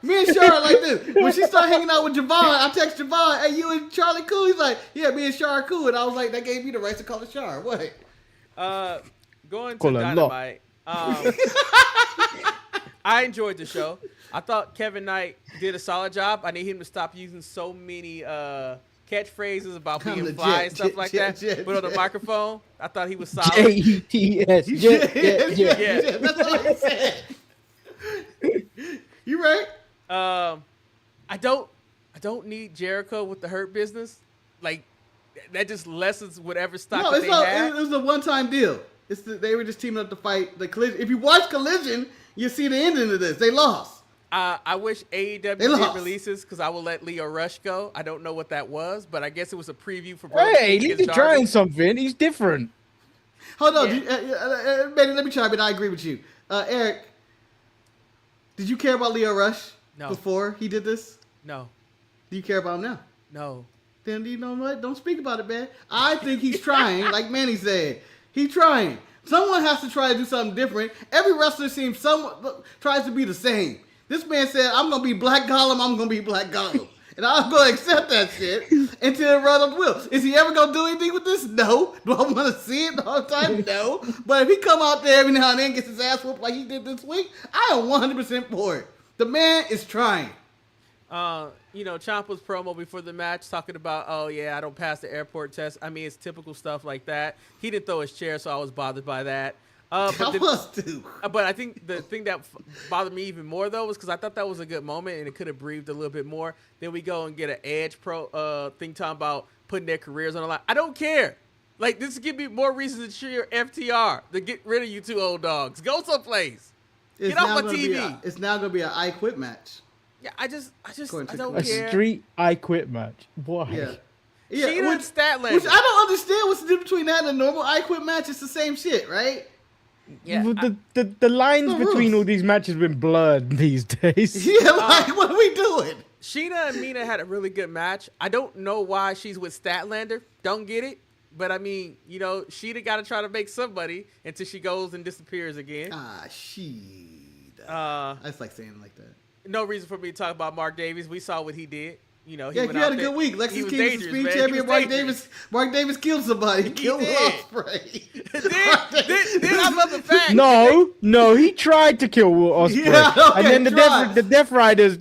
Me and Shah are like this. When she started hanging out with Javon, I text Javon, hey, you and Charlie cool? He's like, yeah, me and Shah are cool. And I was like, that gave me the right to call her Shah. What? Going to Dynamite. I enjoyed the show. I thought Kevin Knight did a solid job. I need him to stop using so many catchphrases about being fly and stuff like that. But on the microphone, I thought he was solid. J-E-T-S. Yeah. That's what I said. You right? I don't need Jericho with the Hurt Business. Like, that just lessens whatever stock that they had. It was a one-time deal. They were just teaming up to fight the Collision. If you watch Collision, you see the ending of this. They lost. I wish They AEW did lost. releases because I will let Leo Rush go. I don't know what that was, but I guess it was a preview for Brody Hey, King he's against trying Darby. something. He's different. Hold on, Yeah. Manny, let me chime in. I agree with you. Eric, did you care about Leo Rush No. before he did this? No, Do you care about him now? no. Then you know what? Don't speak about it, man. I think he's trying, like Manny said. He's trying. Someone has to try to do something different. Every wrestler seems tries to be the same. This man said, I'm gonna be Black Gollum, I'm gonna be Black Gollum. And I'm gonna accept that shit until it runs up the wheel. Is he ever gonna do anything with this? No. Do I wanna see it the whole time? No. But if he come out there every now and then and gets his ass whooped like he did this week, I am 100% for it. The man is trying. Ciampa's promo before the match talking about, oh yeah, I don't pass the airport test. I mean, it's typical stuff like that. He didn't throw his chair, so I was bothered by that. But I think the thing that bothered me even more though was because I thought that was a good moment and it could have breathed a little bit more. Then we go and get an Edge thing talking about putting their careers on the line. I don't care. Like, this give me more reasons to cheer FTR to get rid of you two old dogs. Go someplace. Get off my TV. It's now gonna be an I Quit match. Yeah, I don't A care. street I quit match. Why? Yeah. Sheena and Statlander. Which I don't understand what's the difference between that and a normal I Quit match. It's the same shit, right? Yeah, Well, the lines The between rules. all these matches have been blurred these days. Yeah, like, what are we doing? Sheena and Mina had a really good match. I don't know why she's with Statlander. Don't get it. But, I mean, Sheena got to try to make somebody until she goes and disappears again. I just like saying it like that. No reason for me to talk about Mark Davis. We saw what he did. He Yeah, went you out had a there. good week. He Lexus was King was the dangerous, speed man. He champion. was dangerous. Mark Davis killed somebody. He killed did. Ospreay. then I love the fact. No, he tried to kill Will Ospreay, Yeah, okay, and then tried. the Death Riders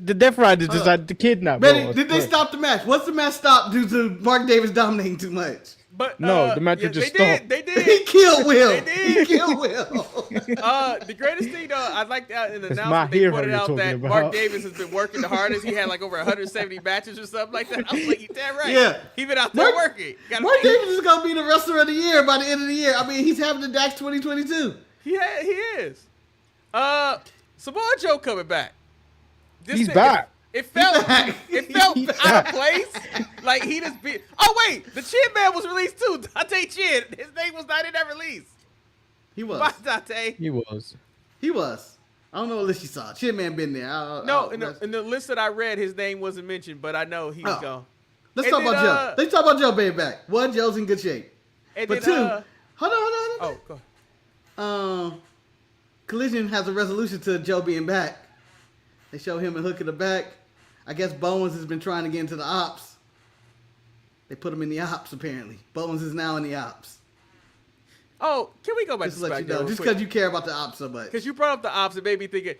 decided to kidnap Will Manny, did they Ospreay. stop the match? Once the match stopped due to Mark Davis dominating too much? But, No, the match would just stop. They He did. killed Will. They did. He killed Will. The greatest thing, though, I like that in the It's my announcement, they hero pointed you're out talking that about. Mark Davis has been working the hardest. He had like over 170 matches or something like that. I was like, you damn right. Yeah. He been out there Mark- working. Mark Davis is going to be the wrestler of the year by the end of the year. I mean, he's having the DAX 2022. He is. Samoa Joe coming back. He's back. It felt He's out back. of place. Like he just be. Oh wait, the Chin Man was released too. Dante Chin. His name was not in that release. He was. Bye, Dante. He was. He was. I don't know what list you saw. Chin Man been there. No, in the list that I read, his name wasn't mentioned, but I know he's Oh. gone. Let's And talk then, about Joe. Let's talk about Joe being back. One, Joe's in good shape. And But then, two, hold on. oh, go ahead. Collision has a resolution to Joe being back. They show him a hook in the back. I guess Bowens has been trying to get into the ops. They put him in the ops, apparently. Bowens is now in the ops. Oh, can we go back Just to to let you SmackDown know. real Just quick? because you care about the ops so much. Because you brought up the ops, it made me thinking,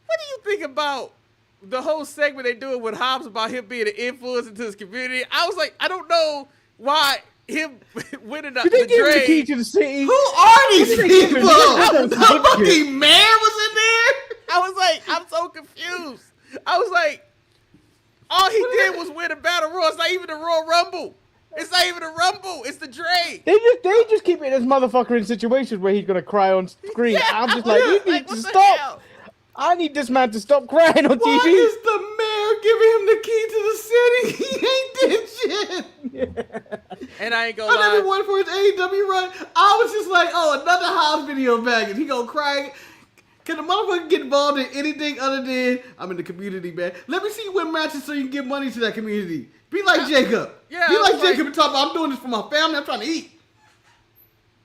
what do you think about the whole segment they doing with Hobbs about him being an influence into his community? I was like, I don't know why him winning the Did they give him the key trade. to the city? Who are these What did they give people? him? The fucking mayor was in there? I was like, I'm so confused. I was like, all he did was win a battle royal. It's not even the Royal Rumble. It's not even a Rumble. It's the Dre. They just keep it this motherfucker in situations where he's gonna cry on screen. Yeah, I'm just like, you need like, to what the stop. hell? I need this man to stop crying on Why TV. is the mayor giving him the key to the city? He ain't did shit. And I ain't gonna I never lie. wanted for his AEW run. I was just like, oh, another house video bagging. He gonna cry. Can the motherfucker get involved in anything other than I'm in the community, man? Let me see you win matches so you can give money to that community. Be like Jacob. Yeah, Be I like was like- Jacob and talk about I'm doing this for my family. I'm trying to eat.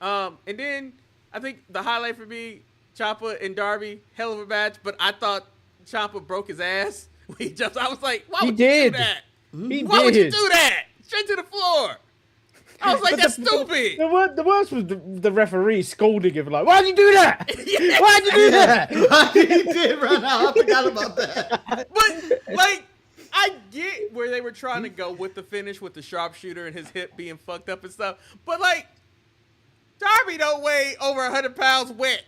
And then I think the highlight for me, Ciampa and Darby, hell of a match. But I thought Ciampa broke his ass when he jumped. I was like, why He would you did. do that? He Why would you did. do that? Straight to the floor. I was like, that's stupid. The worst was the referee scolding him like, "Why'd you do that? Yeah. Why'd you do that?" he did right now. I forgot about that. But like, I get where they were trying to go with the finish with the sharpshooter and his hip being fucked up and stuff. But like, Darby don't weigh over 100 pounds wet.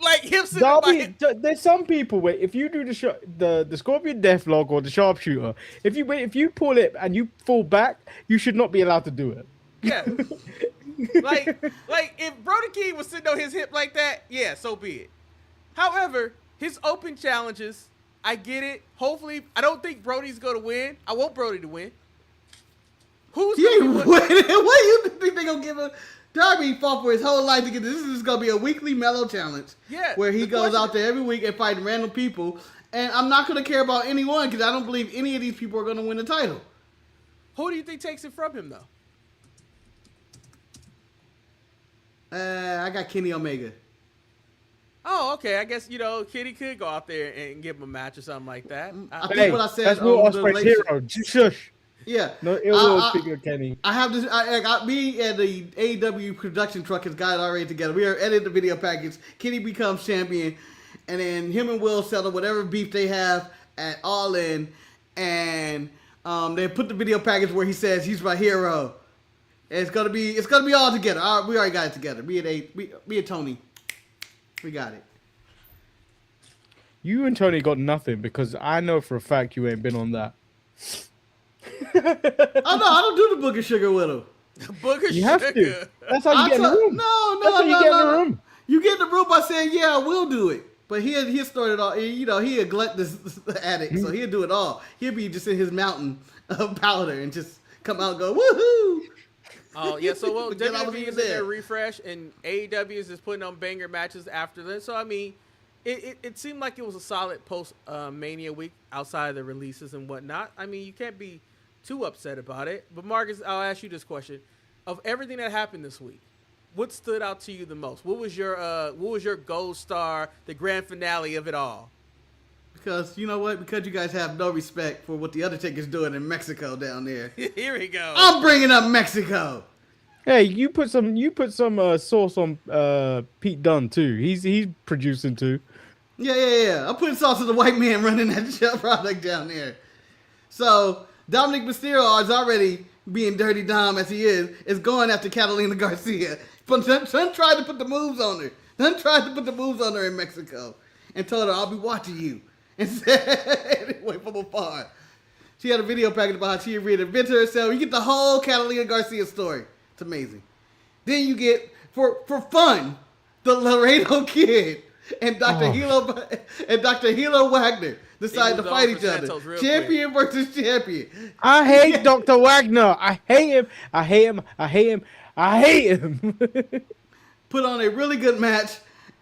Like him sitting by Darby, him. there's some people where if you do the Scorpion Deathlock or the Sharpshooter, if you pull it and you fall back, you should not be allowed to do it. Yeah. like if Brody King was sitting on his hip like that, yeah, so be it. However, his open challenges I get it. Hopefully, I don't think Brody's going to win. I want Brody to win. Who's He ain't going to winning. win? What do you think they gonna give him? Darby fought for his whole life to get this. This is gonna be a weekly mellow challenge. Yeah, where he the goes question- out there every week and fighting random people. And I'm not gonna care about anyone because I don't believe any of these people are gonna win the title. Who do you think takes it from him, though? I got Kenny Omega. Oh, okay. I guess, Kitty could go out there and give him a match or something like that. I think what I said. That's Will on the Ospreay's late hero. Shush. Yeah. No ill will speaking of Kenny. I have this. I got me and the AEW production truck has got it already together. We are editing the video package. Kenny becomes champion, and then him and Will settle whatever beef they have at All In, and they put the video package where he says he's my hero. And it's gonna be all together. We already got it together. Me and Tony, we got it. You and Tony got nothing because I know for a fact you ain't been on that. Oh no, I don't do the Booger Sugar with him. Booger You have Sugar. to. That's how you get in the room. No, That's how you get in the room. You get in the room by saying, "Yeah, I will do it." But he'll start it all. He a gluttonous addict, so he'll do it all. He'll be just in his mountain of powder and just come out and go, "Woohoo!" Oh, yeah. So, well, Forget I was WWE even is in there. their refresh, and AEW is just putting on banger matches after this. So, I mean, it seemed like it was a solid post-Mania week outside of the releases and whatnot. I mean, you can't be too upset about it. But, Marcus, I'll ask you this question. Of everything that happened this week, what stood out to you the most? What was your gold star, the grand finale of it all? Because you know what? Because you guys have no respect for what the Undertaker's doing in Mexico down there. Here we go. I'm bringing up Mexico. Hey, you put some sauce on Pete Dunne too. He's producing too. Yeah. I'm putting sauce on the white man running that shell product down there. So Dominic Mysterio is already being Dirty Dom as he is going after Catalina Garcia. But Son tried to put the moves on her. Son tried to put the moves on her in Mexico and told her, "I'll be watching you." And said, "Wait from afar." She had a video package about how she reinvented herself. You get the whole Catalina Garcia story. It's amazing. Then you get, for fun, the Laredo Kid and Dr. Hilo Wagner decide to fight each other. Champion versus champion. I hate Dr. Wagner. I hate him. Put on a really good match.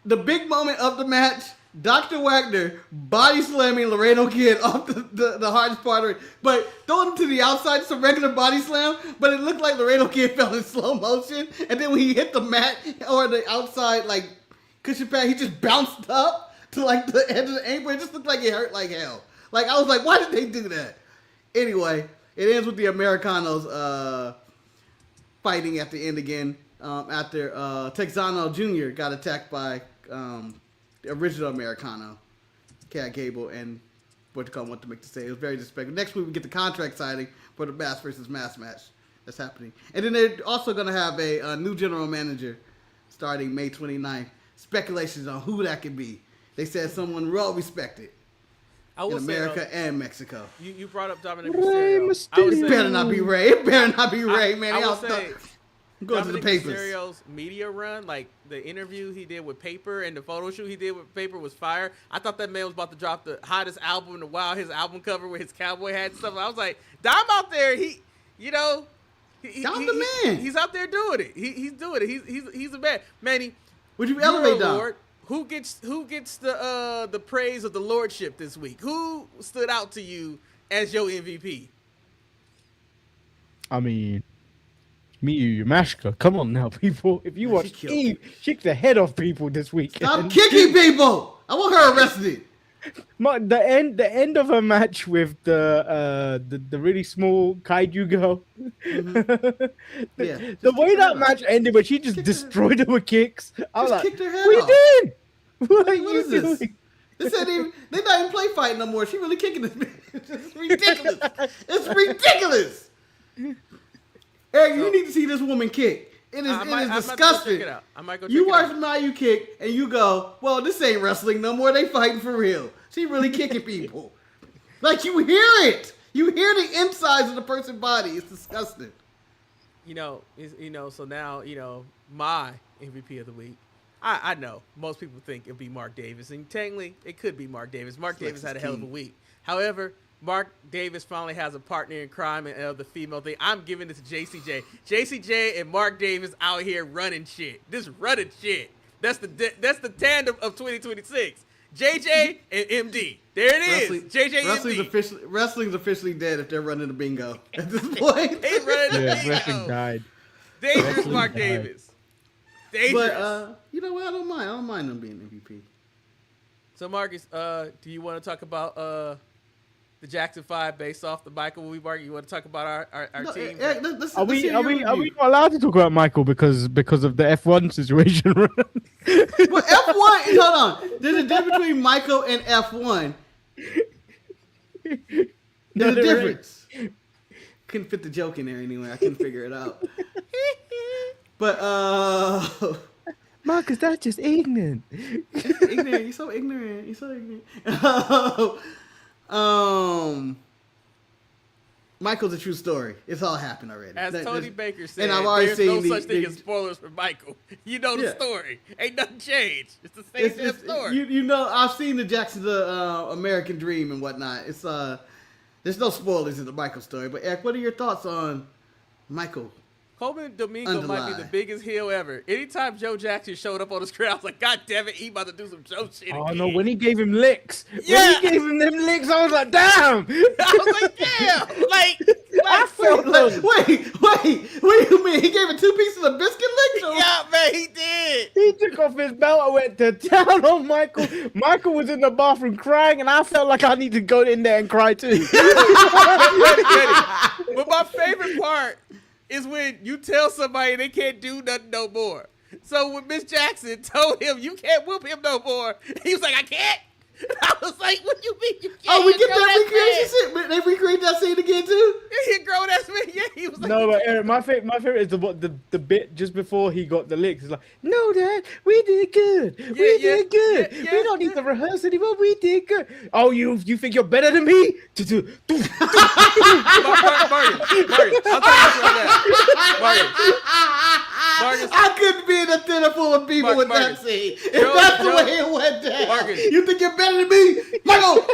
The big moment of the match, Dr. Wagner body slamming Laredo Kid off the hardest part of it, but throwing him to the outside, just a regular body slam, but it looked like Laredo Kid fell in slow motion, and then when he hit the mat or the outside, like, cushion pad, he just bounced up to, like, the edge of the apron. It just looked like it hurt like hell. Like, I was like, why did they do that? Anyway, it ends with the Americanos fighting at the end again, after Texano Jr. got attacked by the original Americano, Chad Gable, and what to make to say. It was very disrespectful. Next week we get the contract signing for the mass versus mass match that's happening. And then they're also going to have a new general manager starting May 29th. Speculations on who that could be. They said someone well respected in America and Mexico. You brought up Dominic Rey Mysterio. Mysterio. It better not be Ray. It better not be Ray, man. I would say I'm going to the Dominic papers. Mysterio's media run, like the interview he did with Paper and the photo shoot he did with Paper was fire. I thought that man was about to drop the hottest album in a while, his album cover with his cowboy hat and stuff. I was like, Dom out there, he's the man. He's out there doing it. He's doing it. He's a man. Manny, Would you you're elevate a Dom? Lord. Who gets the praise of the lordship this week? Who stood out to you as your MVP? I mean, Miyu Yamashita. Come on now, people. If you watch killed Eve, kick the head off people this week. Stop kicking people! I want her arrested. The end of her match with the really small kaiju girl. Yeah, the way that match ended, but she just destroyed her with kicks. I was like, kicked her head "What off. are you doing? What are What you is this? doing?" They not even play fighting no more. She really kicking this man. It's ridiculous. It's ridiculous. Eric, you need to see this woman kick. It is disgusting. Check it out. I might go check You it watch out. Mayu kick and you go, well, this ain't wrestling no more. They fighting for real. She really kicking people. Like, you hear it. You hear the insides of the person's body. It's disgusting. So now, my MVP of the week. I know most people think it'd be Mark Davis, and technically it could be Mark Davis. Mark Davis had a hell of a week. However, Mark Davis finally has a partner in crime and the female thing. I'm giving this to JCJ. JCJ and Mark Davis out here running shit. This running shit. That's the tandem of 2026. JJ and MD. There it is. JJ and MD. Wrestling's officially dead if they're running the bingo at this point. They running the bingo. Wrestling died. Dangerous Mark Davis. Dangerous. But you know what? I don't mind them being MVP. So Marcus, do you want to talk about the Jackson 5 based off the Michael movie, Mark? You want to talk about our team? Are we not allowed to talk about Michael because of the F1 situation? Well, F1, hold on. There's a difference between Michael and F1. There's a difference. Couldn't fit the joke in there anyway. I couldn't figure it out. But Marcus, that's just ignorant. Ignorant. You're so ignorant. Michael's a true story. It's all happened already. As Tony Baker said, and I've already there's no such thing as spoilers for Michael. You know the story. Ain't nothing changed. It's the same damn story. You know, I've seen the Jackson's American Dream and whatnot. It's there's no spoilers in the Michael story. But Eric, what are your thoughts on Michael? Coleman Domingo might be the biggest heel ever. Anytime Joe Jackson showed up on the screen, I was like, God damn it, he about to do some Joe shit again. Oh, no, when he gave him licks. Yeah. When he gave him them licks, I was like, damn. I was like, damn. I felt like, wait, what do you mean? He gave him 2 pieces of biscuit licks? Yeah, man, he did. He took off his belt and went to town on Michael. Michael was in the bathroom crying, and I felt like I need to go in there and cry too. But my favorite part is when you tell somebody they can't do nothing no more. So when Miss Jackson told him you can't whoop him no more, he was like, I can't. I was like, what do you mean you can't? Oh, we get that recreation shit. They recreate that scene again too. He a grown ass man. Yeah, he was like, no, but Eric, my favorite is the bit just before he got the licks. It's like, no, Dad, we did good. We did good. We don't need to rehearse anymore. We did good. Oh, you think you're better than me? Marcus, I'll tell you this right now. Marcus, I couldn't be in a theater full of people with that scene. If that's the way it went down. Marcus, you think you're better than me? Michael!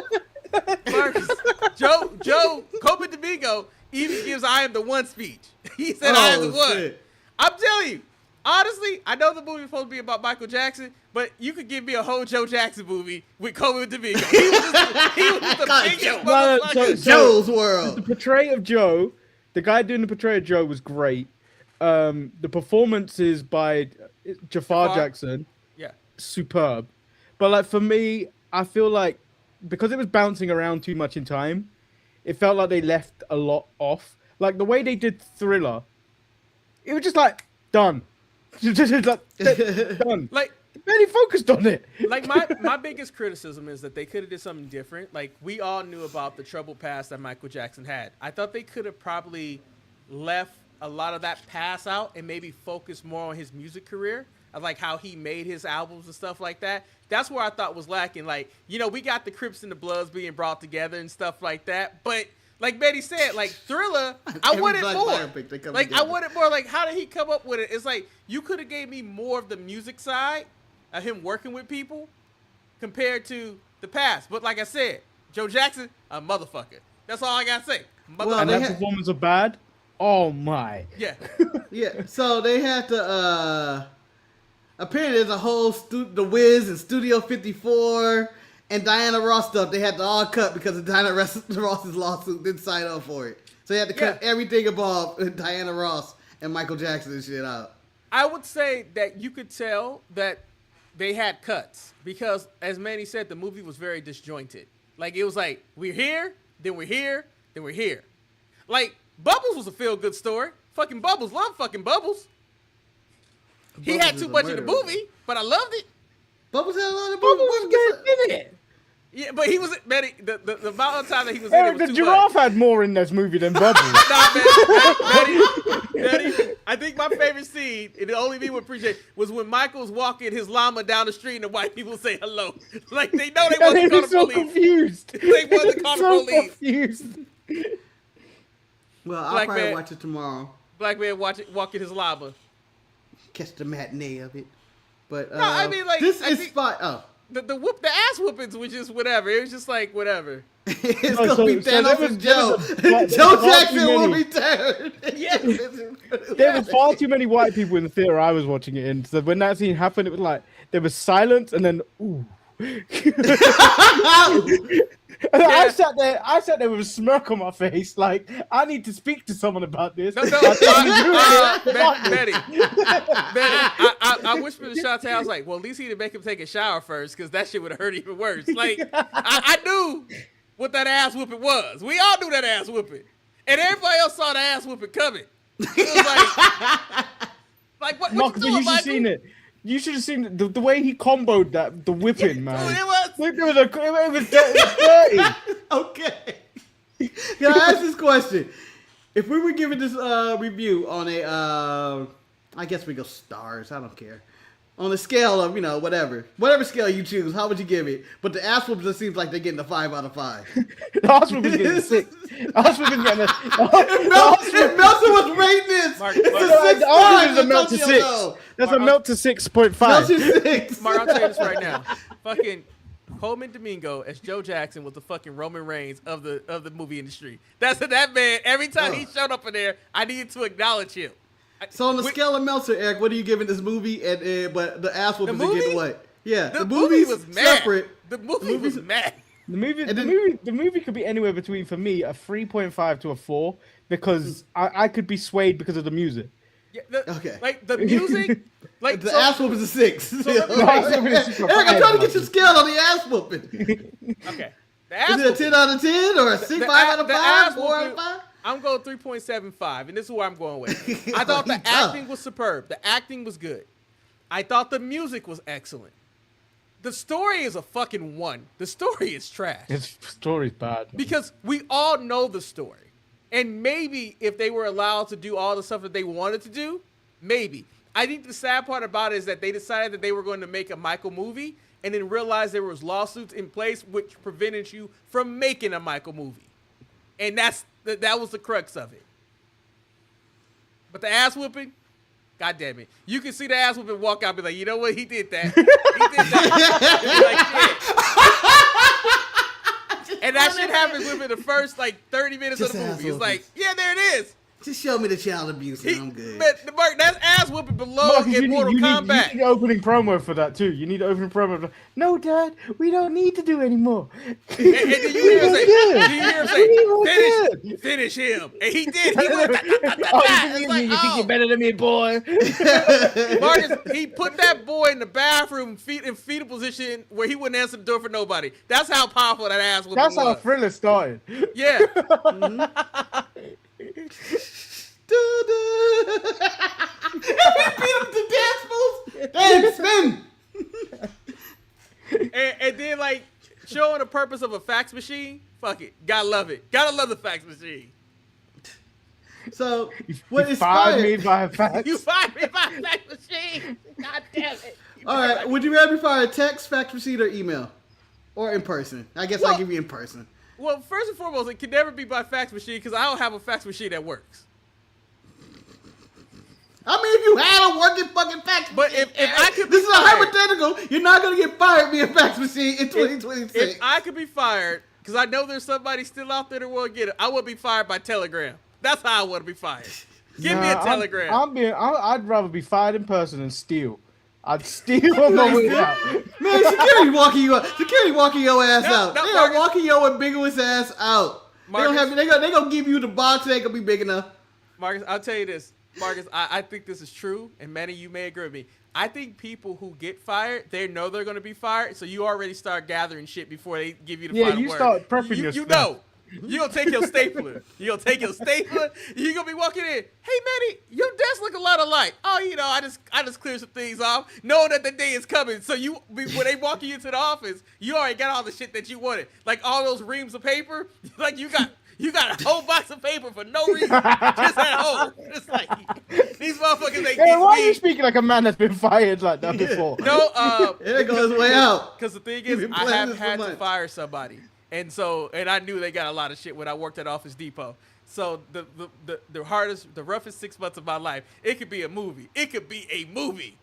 Marcus, Joe, Copen Domingo even gives I Am the One speech. He said, I am the one. Shit. I'm telling you, honestly, I know the movie is supposed to be about Michael Jackson, but you could give me a whole Joe Jackson movie with Copen Domingo. He was just the biggest motherfucker. Joe's world. The portrayal of Joe, the guy doing the portrayal of Joe was great. The performances by Jafar Jackson, superb. But like for me, I feel like because it was bouncing around too much in time, it felt like they left a lot off. Like the way they did Thriller, it was just like done, done. Like barely focused on it. Like my biggest criticism is that they could have did something different. Like we all knew about the troubled past that Michael Jackson had. I thought they could have probably left a lot of that pass out and maybe focus more on his music career, of like how he made his albums and stuff like that. That's where I thought was lacking. Like, you know, we got the Crips and the Bloods being brought together and stuff like that. But like Betty said, like Thriller, I wanted more. Like I wanted more. Like how did he come up with it? It's like you could have gave me more of the music side of him working with people compared to the past. But like I said, Joe Jackson, a motherfucker. That's all I gotta say. And that performance of Bad. Oh my. Yeah. Yeah. So they had to apparently there's a whole The Wiz and Studio 54 and Diana Ross stuff. They had to all cut because of Diana Ross's lawsuit. Didn't sign up for it. So they had to cut everything involved Diana Ross and Michael Jackson and shit out. I would say that you could tell that they had cuts because, as Manny said, the movie was very disjointed. Like it was like we're here, then we're here, then we're here. Like Bubbles was a feel-good story. Fucking Bubbles, love fucking Bubbles. He had too much in the movie, but I loved it. Bubbles had a lot of Bubbles was good in it. Yeah, but he was Manny. The amount of time that he was in it was the too giraffe much. had more in this movie than Bubbles. Nah, Manny, I think my favorite scene, and the only me would appreciate, was when Michael's walking his llama down the street and the white people say hello. Like they know they wasn't going to so police. Confused. They wasn't going to police. Confused. Well, I'll probably watch it tomorrow. Black man walking his llama. Catch the matinee of it. But No, I mean, like, this I is think- fine. Oh, The ass whoopings was just whatever. It was just like whatever. it's No, gonna so- be so Thanos there was- and there Joe. was a- Joe far Jackson too will many- return. Yes, There was far too many white people in the theater I was watching it in. So when that scene happened, it was like there was silence and then ooh. And I sat there with a smirk on my face, like I need to speak to someone about this. No, Betty, I whispered to Shantae, I was like, well, at least he didn't make him take a shower first, because that shit would have hurt even worse. Like, I knew what that ass whooping was. We all knew that ass whooping. And everybody else saw the ass whooping coming. It was like what Marcus, you you doing, should have Michael? seen it. You should have seen the way he comboed the whipping, man. It was. It was dirty. Okay. Can I ask this question? If we were giving this review on a, I guess we go stars. I don't care. On a scale of, whatever scale you choose, how would you give it? But the ass whoopers, it seems like they're getting a 5 out of 5. The hospital was getting a 6. The hospital was getting a If Meltzer was rating this, Mark, it's Mark, a 6 The hospital is a melt to Antonio 6. though. That's a melt to 6.5. Meltzer 6. Mark, I'll tell you this right now. Fucking Coleman Domingo as Joe Jackson was the fucking Roman Reigns of the movie industry. That's that man. Every time he showed up in there, I needed to acknowledge him. So on the scale of Meltzer, Eric, what are you giving this movie? And but the ass whoopers are movie? getting what? Yeah, The movie movie was mad. separate. The movie was mad. The movie could be anywhere between, for me, a 3.5 to a 4 because I could be swayed because of the music. Yeah, Okay. Like the music, like The so- ass whoopers are 6. let me- Eric, I'm trying to get your scale on the ass whooping. Okay. The ass Is it a 10 out of 10 or a 6, 5 out of the 5, ass 4 out of whooping- 5? I'm going 3.75, and this is where I'm going with. I thought the He's tough. acting was superb. The acting was good. I thought the music was excellent. The story is a fucking 1. The story is trash. His story's bad. Because we all know the story. And maybe if they were allowed to do all the stuff that they wanted to do, maybe. I think the sad part about it is that they decided that they were going to make a Michael movie and then realized there was lawsuits in place which prevented you from making a Michael movie. And that was the crux of it. But the ass whooping, God damn it. You can see the ass whooping walk out and be like, you know what? He did that. He did that. Like, shit. And that shit happens within the first 30 minutes Just of the ass movie. It's like, whoopings. yeah, there it is. Just show me the child abuse and I'm good. But Mark, that's ass whooping below Marcus, in Mortal Kombat. you need opening promo for that too. You need opening promo. No, Dad, we don't need to do anymore. And then you hear him say, good. finish him. And he did. He went, Oh, It's like, you think oh. you're better than me, boy? Marcus, he put that boy in the bathroom, in fetal position, where he wouldn't answer the door for nobody. That's how powerful that ass whooping That's how was. Thriller started. Yeah. And we beat him to dance moves. Dance spin. And then, showing the purpose of a fax machine, fuck it. Gotta love it. Gotta love the fax machine. So what You fired me inspired? by facts. You fired me by a fax machine. God damn it. All right, would you rather be fired text, fax receipt, or email, or in person? I guess I'll give you in person. Well, first and foremost, it can never be by fax machine because I don't have a fax machine that works. I mean, if you had a working fucking fax But machine, if I could be this is a fired- hypothetical. You're not gonna get fired via fax machine in 2026. If I could be fired, because I know there's somebody still out there that will get it, I would be fired by telegram. That's how I want to be fired. Give me a telegram. I'd rather be fired in person than steal. I'd steal on my way out. Man, security walking you out. Security walking your ass No, out. no, They are Marcus. walking your ambiguous ass out. Marcus. They gonna give you the box. They ain't gonna be big enough. Marcus, I'll tell you this. Marcus, I think this is true, and Manny, you may agree with me. I think people who get fired, they know they're going to be fired, so you already start gathering shit before they give you the final you word. start prepping you yourself. know. You're going to take your stapler. You're going to take your stapler. You're going to be walking in. Hey, Manny, your desk look a lot alike. Oh, I just cleared some things off, knowing that the day is coming. So when they walk you into the office, you already got all the shit that you wanted. Like all those reams of paper. Like you got a whole box of paper for no reason. Just at home. It's like, these motherfuckers ain't Hey, why are you getting me. speaking like a man that's been fired like that before? No, There goes way out. because the thing You've is, been I planning have this for had to months. fire somebody. And I knew they got a lot of shit when I worked at Office Depot. So the roughest 6 months of my life, it could be a movie. It could be a movie.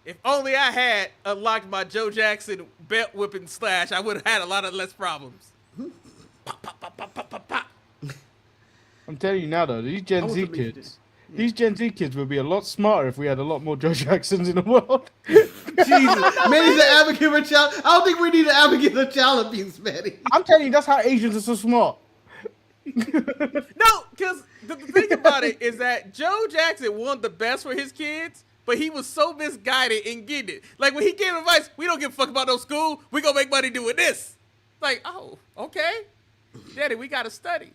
If only I had unlocked my Joe Jackson belt whipping slash, I would have had a lot of less problems. Pop, pop, pop, pop, pop, pop, pop. I'm telling you now, though, these Gen want Z to make kids, these Gen Z kids would be a lot smarter if we had a lot more Joe Jacksons in the world. Jesus, Manny's an advocate for child. I don't think we need an advocate for child abuse, Manny. I'm telling you, that's how Asians are so smart. No, because the thing about it is that Joe Jackson wanted the best for his kids, but he was so misguided in getting it. Like, when he gave advice, we don't give a fuck about no school. We gonna make money doing this. Like, oh, okay. Daddy, we gotta study.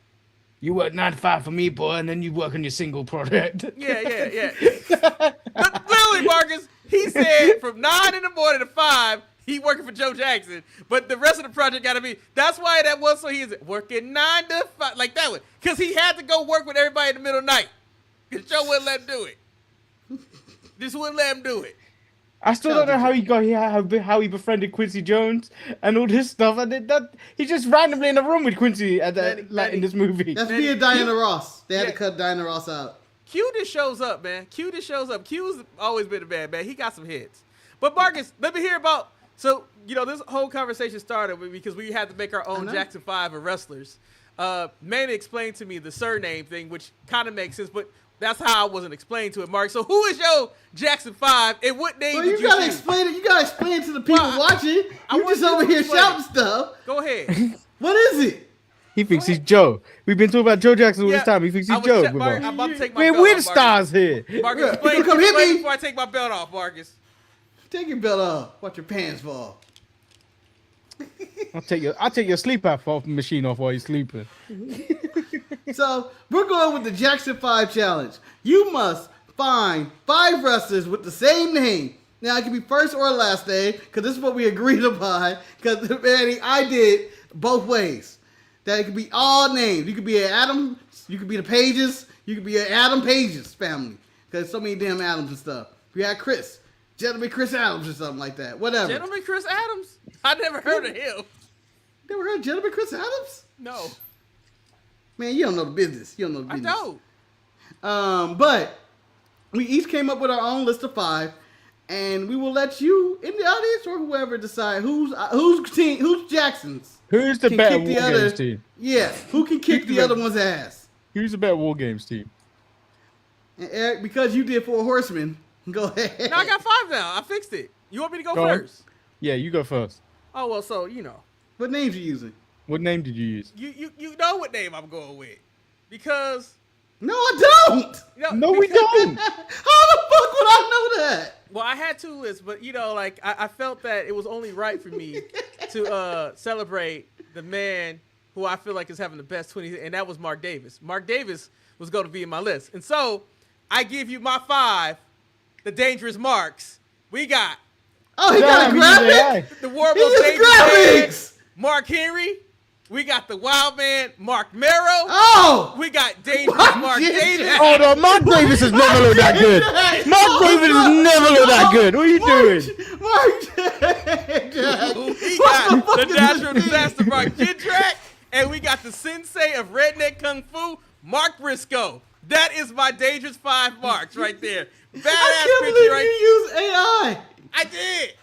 You work 9 to 5 for me, boy, and then you work on your single project. Yeah. But literally, Marcus, he said from 9 in the morning to 5, he working for Joe Jackson, but the rest of the project gotta be. That's why that was so he's working 9 to 5, like that one, because he had to go work with everybody in the middle of the night. Because Joe wouldn't let him do it. Just wouldn't let him do it. I still don't know how he got here, how he befriended Quincy Jones and all this stuff. And that he's just randomly in a room with Quincy in this movie. That's me and Diana Ross. They had to cut Diana Ross out. Q just shows up, man. Q just shows up. Q's always been a bad man. He got some hits. But Marcus, let me hear about. So, this whole conversation started because we had to make our own Jackson 5 of wrestlers. Manny explained to me the surname thing, which kind of makes sense, but that's how I wasn't explained to it, Mark. So who is your Jackson 5 and what name did you gotta choose? explain it. You gotta explain it to the people watching. You just over here shouting stuff. Go ahead. What is it? He thinks he's Joe. We've been talking about Joe Jackson all this time. He thinks he's Joe. I'm about to take my belt we're the off, stars here. Marcus, explain come hit me before I take my belt off, Marcus. Take your belt off. Watch your pants fall. I'll take your sleep off machine off while you're sleeping. So we're going with the Jackson 5 challenge. You must find 5 wrestlers with the same name. Now it can be first or last name, because this is what we agreed upon. Because Manny, I did both ways. That it could be all names. You could be an Adam. You could be the Pages. You could be an Adam Pages family. Because so many damn Adams and stuff. We had Chris. Gentleman Chris Adams or something like that. Whatever. Gentleman Chris Adams? I never heard of him. Never heard of Gentleman Chris Adams? No. Man, you don't know the business. You don't know the business. I don't. But we each came up with our own list of 5, and we will let you in the audience or whoever decide who's Jackson's. Who's the better War Games team? Yeah, who can kick the other one's ass? Who's the better War Games team? And Eric, because you did 4 Horsemen, go ahead. No, I got 5 now. I fixed it. You want me to go first? Yeah, you go first. Oh, well, so, What names you using? What name did you use? You know what name I'm going with. Because... No, I don't. No, we don't. How the fuck would I know that? Well, I had 2 lists, but I felt that it was only right for me to celebrate the man who I feel like is having the best 20, and that was Mark Davis. Mark Davis was going to be in my list, and so I give you my 5, the Dangerous Marks. We got. Oh, he got a graphic. The War Most Dangerous Man, Mark Henry. We got the Wild Man, Mark Merrow. Oh! We got Dangerous Mark Davis. Oh, no, Mark Davis has never looked that good. Mark Davis has never looked that good. What are you doing? We got the Natural Disaster Mark Jindrak, and we got the Sensei of Redneck Kung Fu, Mark Briscoe. That is my Dangerous 5 marks right there. Badass I can't picture right believe you used AI. I did.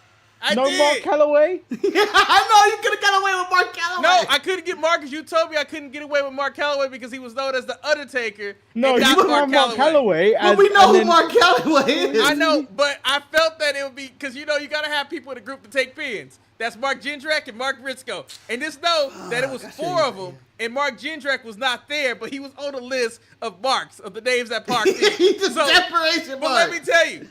Mark Calloway? Yeah, I know you could have got away with Mark Calloway. No, I couldn't get Marcus. You told me I couldn't get away with Mark Calloway because he was known as the Undertaker. No, and you not want Mark Calloway. But we know who Mark Calloway is. I know, but I felt that it would be because you got to have people in the group to take pins. That's Mark Jindrak and Mark Briscoe. And just know that it was 4 of them, and Mark Jindrak was not there, but he was on the list of marks of the names that parked in. He's a separation mark. But let me tell you,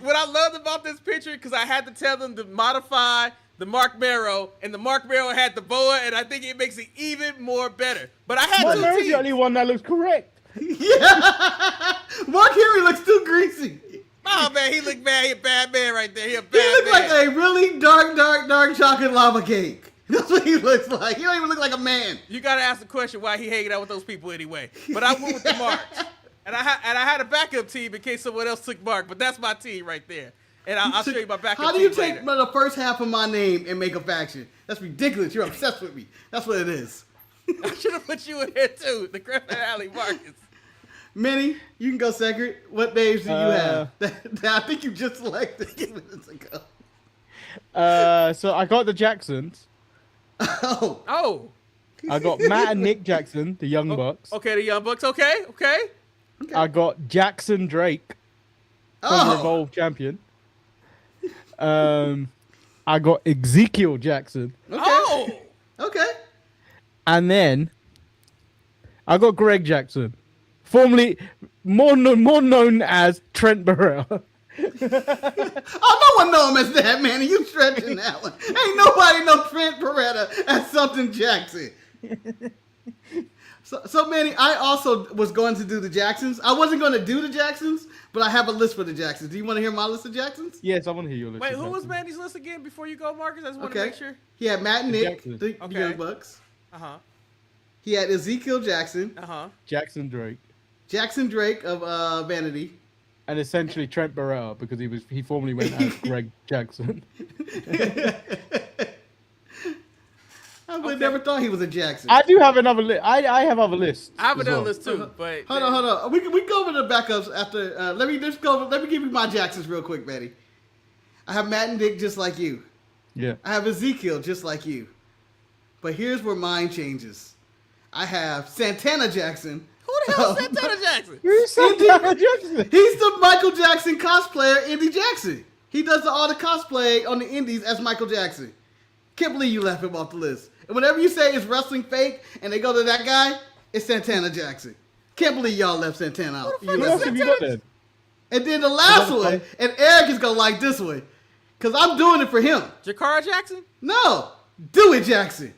what I loved about this picture, because I had to tell them to modify the Mark Merrow, and the Mark Merrow had the boa, and I think it makes it even more better. But I had Mark 2 Merrow's teams. the only one that looks correct. Yeah. Mark Henry looks too greasy. Oh, man, he looked bad. He a bad man right there. He a bad He looks man. like a really dark chocolate lava cake. That's what he looks like. He don't even look like a man. You got to ask the question why he hanging out with those people anyway. But I went with the Marks. And I had a backup team in case someone else took Mark, but that's my team right there. And I'll show you my backup team How do you later. take the first half of my name and make a faction? That's ridiculous. You're obsessed with me. That's what it is. I should have put you in here too, the Griffin Alley Marcus. Manny, you can go second. What names do you have? That I think you just selected a few minutes ago. So I got the Jacksons. Oh. I got Matt and Nick Jackson, the Young Bucks. Okay, the Young Bucks. Okay. I got Jackson Drake, former Evolve champion. I got Ezekiel Jackson. Okay. And then I got Greg Jackson, formerly more known as Trent Burrell. No one know him as that, man. You stretching that one. Ain't nobody know Trent Beretta as something Jackson. So Manny, I also was going to do the Jacksons. I wasn't going to do the Jacksons, but I have a list for the Jacksons. Do you want to hear my list of Jacksons? Yes, I want to hear your list. Wait, who was Manny's list again before you go, Marcus? I just want to make sure. He had Matt and Nick, Jacksons. the Young Bucks. He had Ezekiel Jackson. Jackson Drake. Jackson Drake of Vanity. And essentially Trent Burrell, because he formerly went as Greg Jackson. I would never thought he was a Jackson. I do have another list. I have other lists. I have another list too, but hold on. We can go over the backups after. Let me give you my Jacksons real quick, Betty. I have Matt and Nick just like you. Yeah. I have Ezekiel just like you. But here's where mine changes. I have Santana Jackson. Who the hell is Santana Jackson? Who's Santana Jackson? He's the Michael Jackson cosplayer, Indy Jackson. He does all the cosplay on the indies as Michael Jackson. Can't believe you left him off the list. And whenever you say it's wrestling fake and they go to that guy, it's Santana Jackson. Can't believe y'all left Santana out. Who else have you got then? And then the last one, and Eric is going to like this one, because I'm doing it for him. Jakara Jackson? No. Dewey Jackson.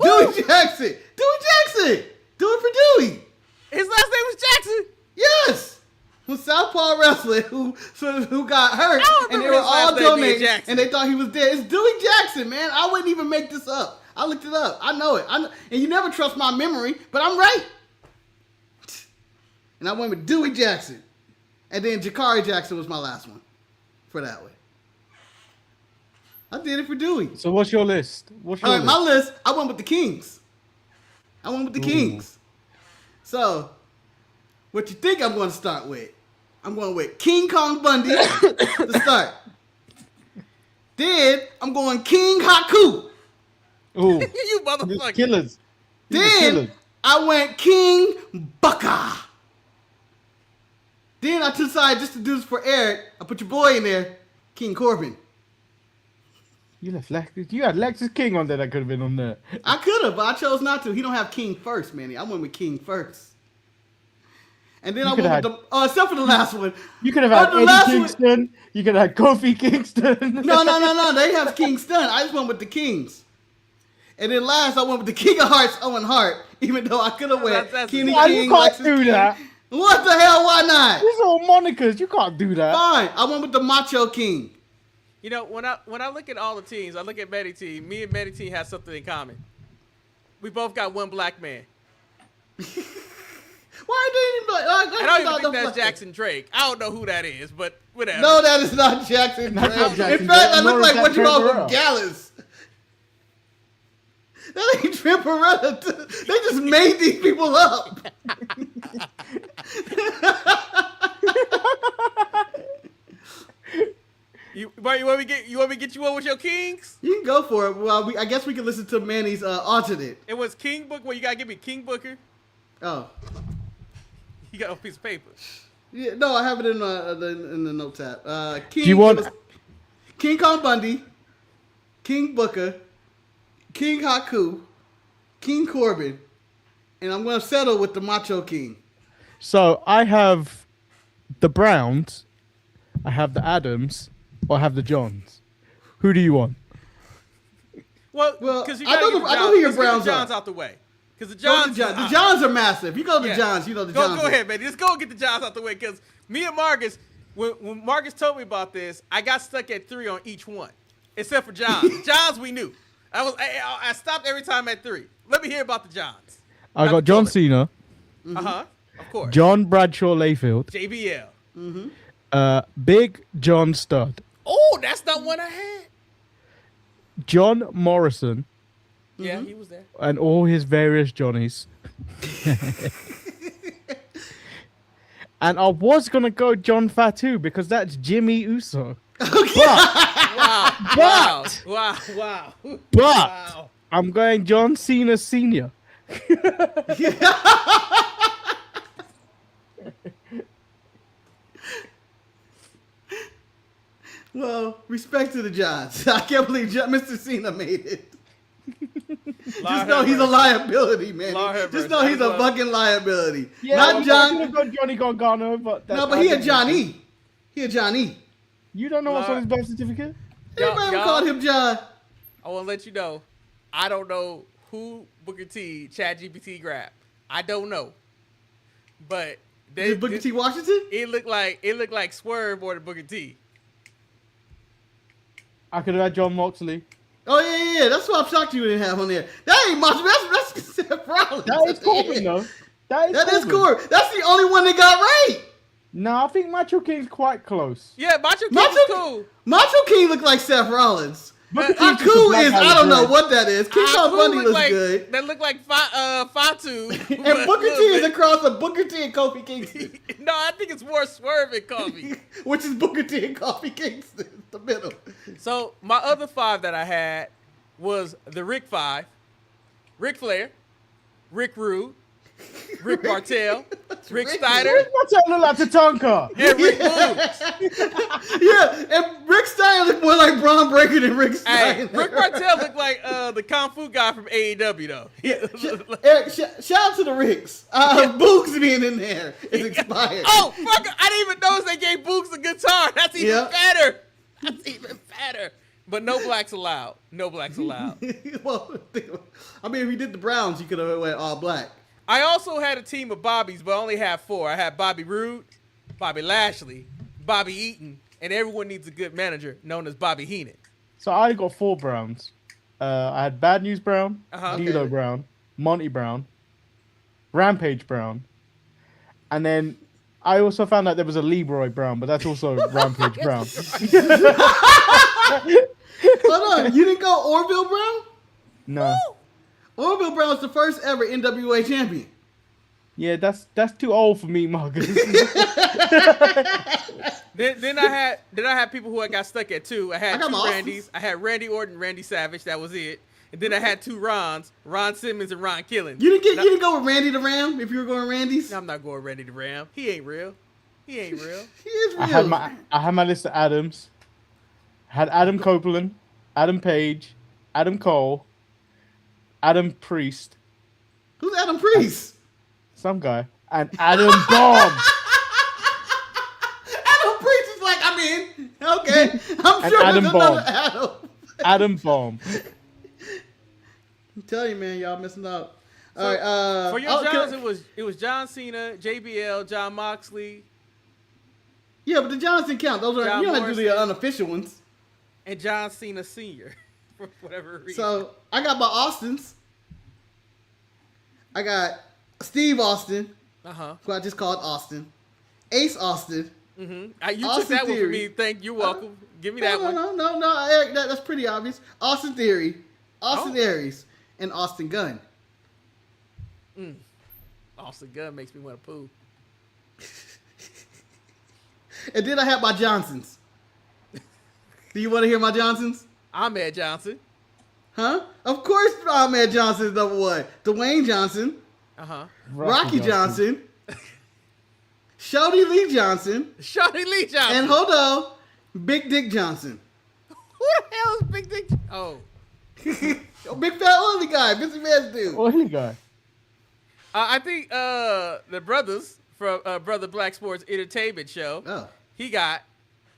Dewey Jackson. Dewey Jackson. Do it for Dewey. His last name was Jackson? Yes. From Southpaw Wrestling, who got hurt, and they were all donating, and they thought he was dead. It's Dewey Jackson, man. I wouldn't even make this up. I looked it up. I know it. And you never trust my memory, but I'm right. And I went with Dewey Jackson. And then Jakari Jackson was my last one for that way. I did it for Dewey. So what's your list? My list, I went with the Kings. Kings. So, what you think I'm going to start with? I'm going with King Kong Bundy to start. Then, I'm going King Haku. Ooh. You motherfucker. Killers. Then, I went King Baka. Then, I decided just to do this for Eric. I put your boy in there, King Corbin. You left Lexus. You had Lexus King on there that could have been on there. I could have, but I chose not to. He don't have King first, Manny. I went with King first. And then I went with except for the last one. You could have had Eddie Kingston. You could have had Kofi Kingston. No. They have Kingston. I just went with the Kings. And then last, I went with the King of Hearts, Owen Hart. Even though I could have went Kenny King, you can't Lexus do King. that. What the hell? Why not? These are all monikers. You can't do that. Fine. I went with the Macho King. You know, when I look at all the teams, I look at Manny team. Me and Manny team have something in common. We both got one black man. Why didn't I don't even think that's Jackson Drake. I don't know who that is, but whatever. No, that is not Jackson Drake. Not Jackson In fact, I Drake, look like what you Trent call from Burrell. Gallus. That ain't Trent Beretta. They just made these people up. You want me to get you one with your Kings? You can go for it. Well, I guess we can listen to Manny's alternate. It was King Booker. Well, you gotta give me King Booker. Oh. You got a piece of paper. Yeah, no, I have it in the notes app. King, Do you want King Kong Bundy, King Booker, King Haku, King Corbin, and I'm going to settle with the Macho King. So I have the Browns, I have the Adams, or I have the Johns. Who do you want? Well, because I know who your Browns Johns are. out the way. Because the Johns, the Johns are massive. You go to Johns, you know the Johns. Go ahead, man. Just go get the Johns out the way. Because me and Marcus, when Marcus told me about this, I got stuck at 3 on each one, except for Johns. Johns we knew. I stopped every time at 3. Let me hear about the Johns. I got John Cena. Of course. John Bradshaw Layfield. JBL. Big John Studd. Oh, that's not one I had. John Morrison. Yeah, he was there. And all his various Johnnies. And I was gonna go John Fatu because that's Jimmy Uso. Wow. But- Wow. But Wow. I'm going John Cena Sr. Well, respect to the Johns. I can't believe Mr. Cena made it. Just know he's a liability, man. Just know he's a fucking liability. Yeah, Not I John. could have gone Johnny Gargano, but No, but he a Johnny. He a Johnny. You don't know what's on his birth certificate? Everybody called him John. I want to let you know, I don't know who Booker T ChatGPT grabbed. I don't know, but Is it Booker T. Washington? It looked like Swerve more than Booker T. I could have had John Moxley. Oh yeah. That's why I'm shocked you didn't have on there. That ain't much. That's Seth Rollins. That is Corbin, though. That is Corbin. That's the only one that got right. No, I think Macho King's quite close. Yeah, Macho King is cool. Macho King looked like Seth Rollins. Booker T's Haku just a black is, guy I don't with know dreads. what that is. King Kong Haku Bundy look looks like, good. That look like Fatu. And Booker T is across of Booker T and Kofi Kingston. No, I think it's more Swerve and Kofi. Which is Booker T and Kofi Kingston. The middle. So my other 5 that I had was the Rick 5, Ric Flair, Rick Rude, Rick Martel, Rick Steiner, What's that look like Tatanka? and Rick Boogs. Yeah, and Rick Steiner looked more like Braun Breaker than Rick Steiner. Hey, Rick Martel looked like the Kung Fu guy from AEW though. Eric, shout out to the Ricks. Boogs being in there is expired. Oh, fuck! I didn't even notice they gave Boogs a guitar. That's even better. That's even better. But no blacks allowed. No blacks allowed. Well, I mean, if he did the Browns, he could have went all black. I also had a team of Bobbies, but I only had 4. I had Bobby Roode, Bobby Lashley, Bobby Eaton, and everyone needs a good manager known as Bobby Heenan. So I got 4 Browns. I had Bad News Brown, D'Lo Okay. Brown, Monty Brown, Rampage Brown, and then I also found out there was a Leroy Brown, but that's also Rampage Brown. Hold on, you didn't go Orville Brown? No. Orville Brown was the first ever NWA champion. Yeah, that's too old for me, Marcus. Then I had people who I got stuck at 2. I had I got 2 my Randys. I had Randy Orton, Randy Savage. That was it. And then I had 2 Rons, Ron Simmons and Ron Killen. You didn't go with Randy the Ram if you were going Randy's? I'm not going Randy the Ram. He ain't real. He ain't real. He is real. I had my list of Adams. Had Adam Copeland, Adam Page, Adam Cole, Adam Priest, Who's Adam Priest? some guy, and Adam Bomb. Adam Priest is like, I'm in. Okay. I'm And sure Adam there's another Bomb. Adam. Adam Bomb. I'm telling you, man, y'all missing out. All right. For your Johns, it was John Cena, JBL, John Moxley, Yeah, but the Johnson count. Those are John you don't have to do the Morrison. unofficial ones. and John Cena Sr. for whatever reason. So I got my Austins. I got Steve Austin, who I just called Austin. Ace Austin. You took Austin that one for Theory. me. You're welcome. Give me that one. No, Eric, that's pretty obvious. Austin Theory, Austin Oh. Aries, and Austin Gunn. Austin Gunn makes me want to poo. And then I have my Johnsons. Do you want to hear my Johnsons? Ahmed Johnson. Huh? Of course Ahmed Johnson is number 1. Dwayne Johnson, Rocky Johnson, Shody Lee Johnson, Shawty Lee Johnson. and hold on, Big Dick Johnson. Who the hell is Big Dick? Oh. Big fat oily guy, Vince McMahon's dude. Oily guy. I think the brothers from Brother Black Sports Entertainment Show, Oh. he got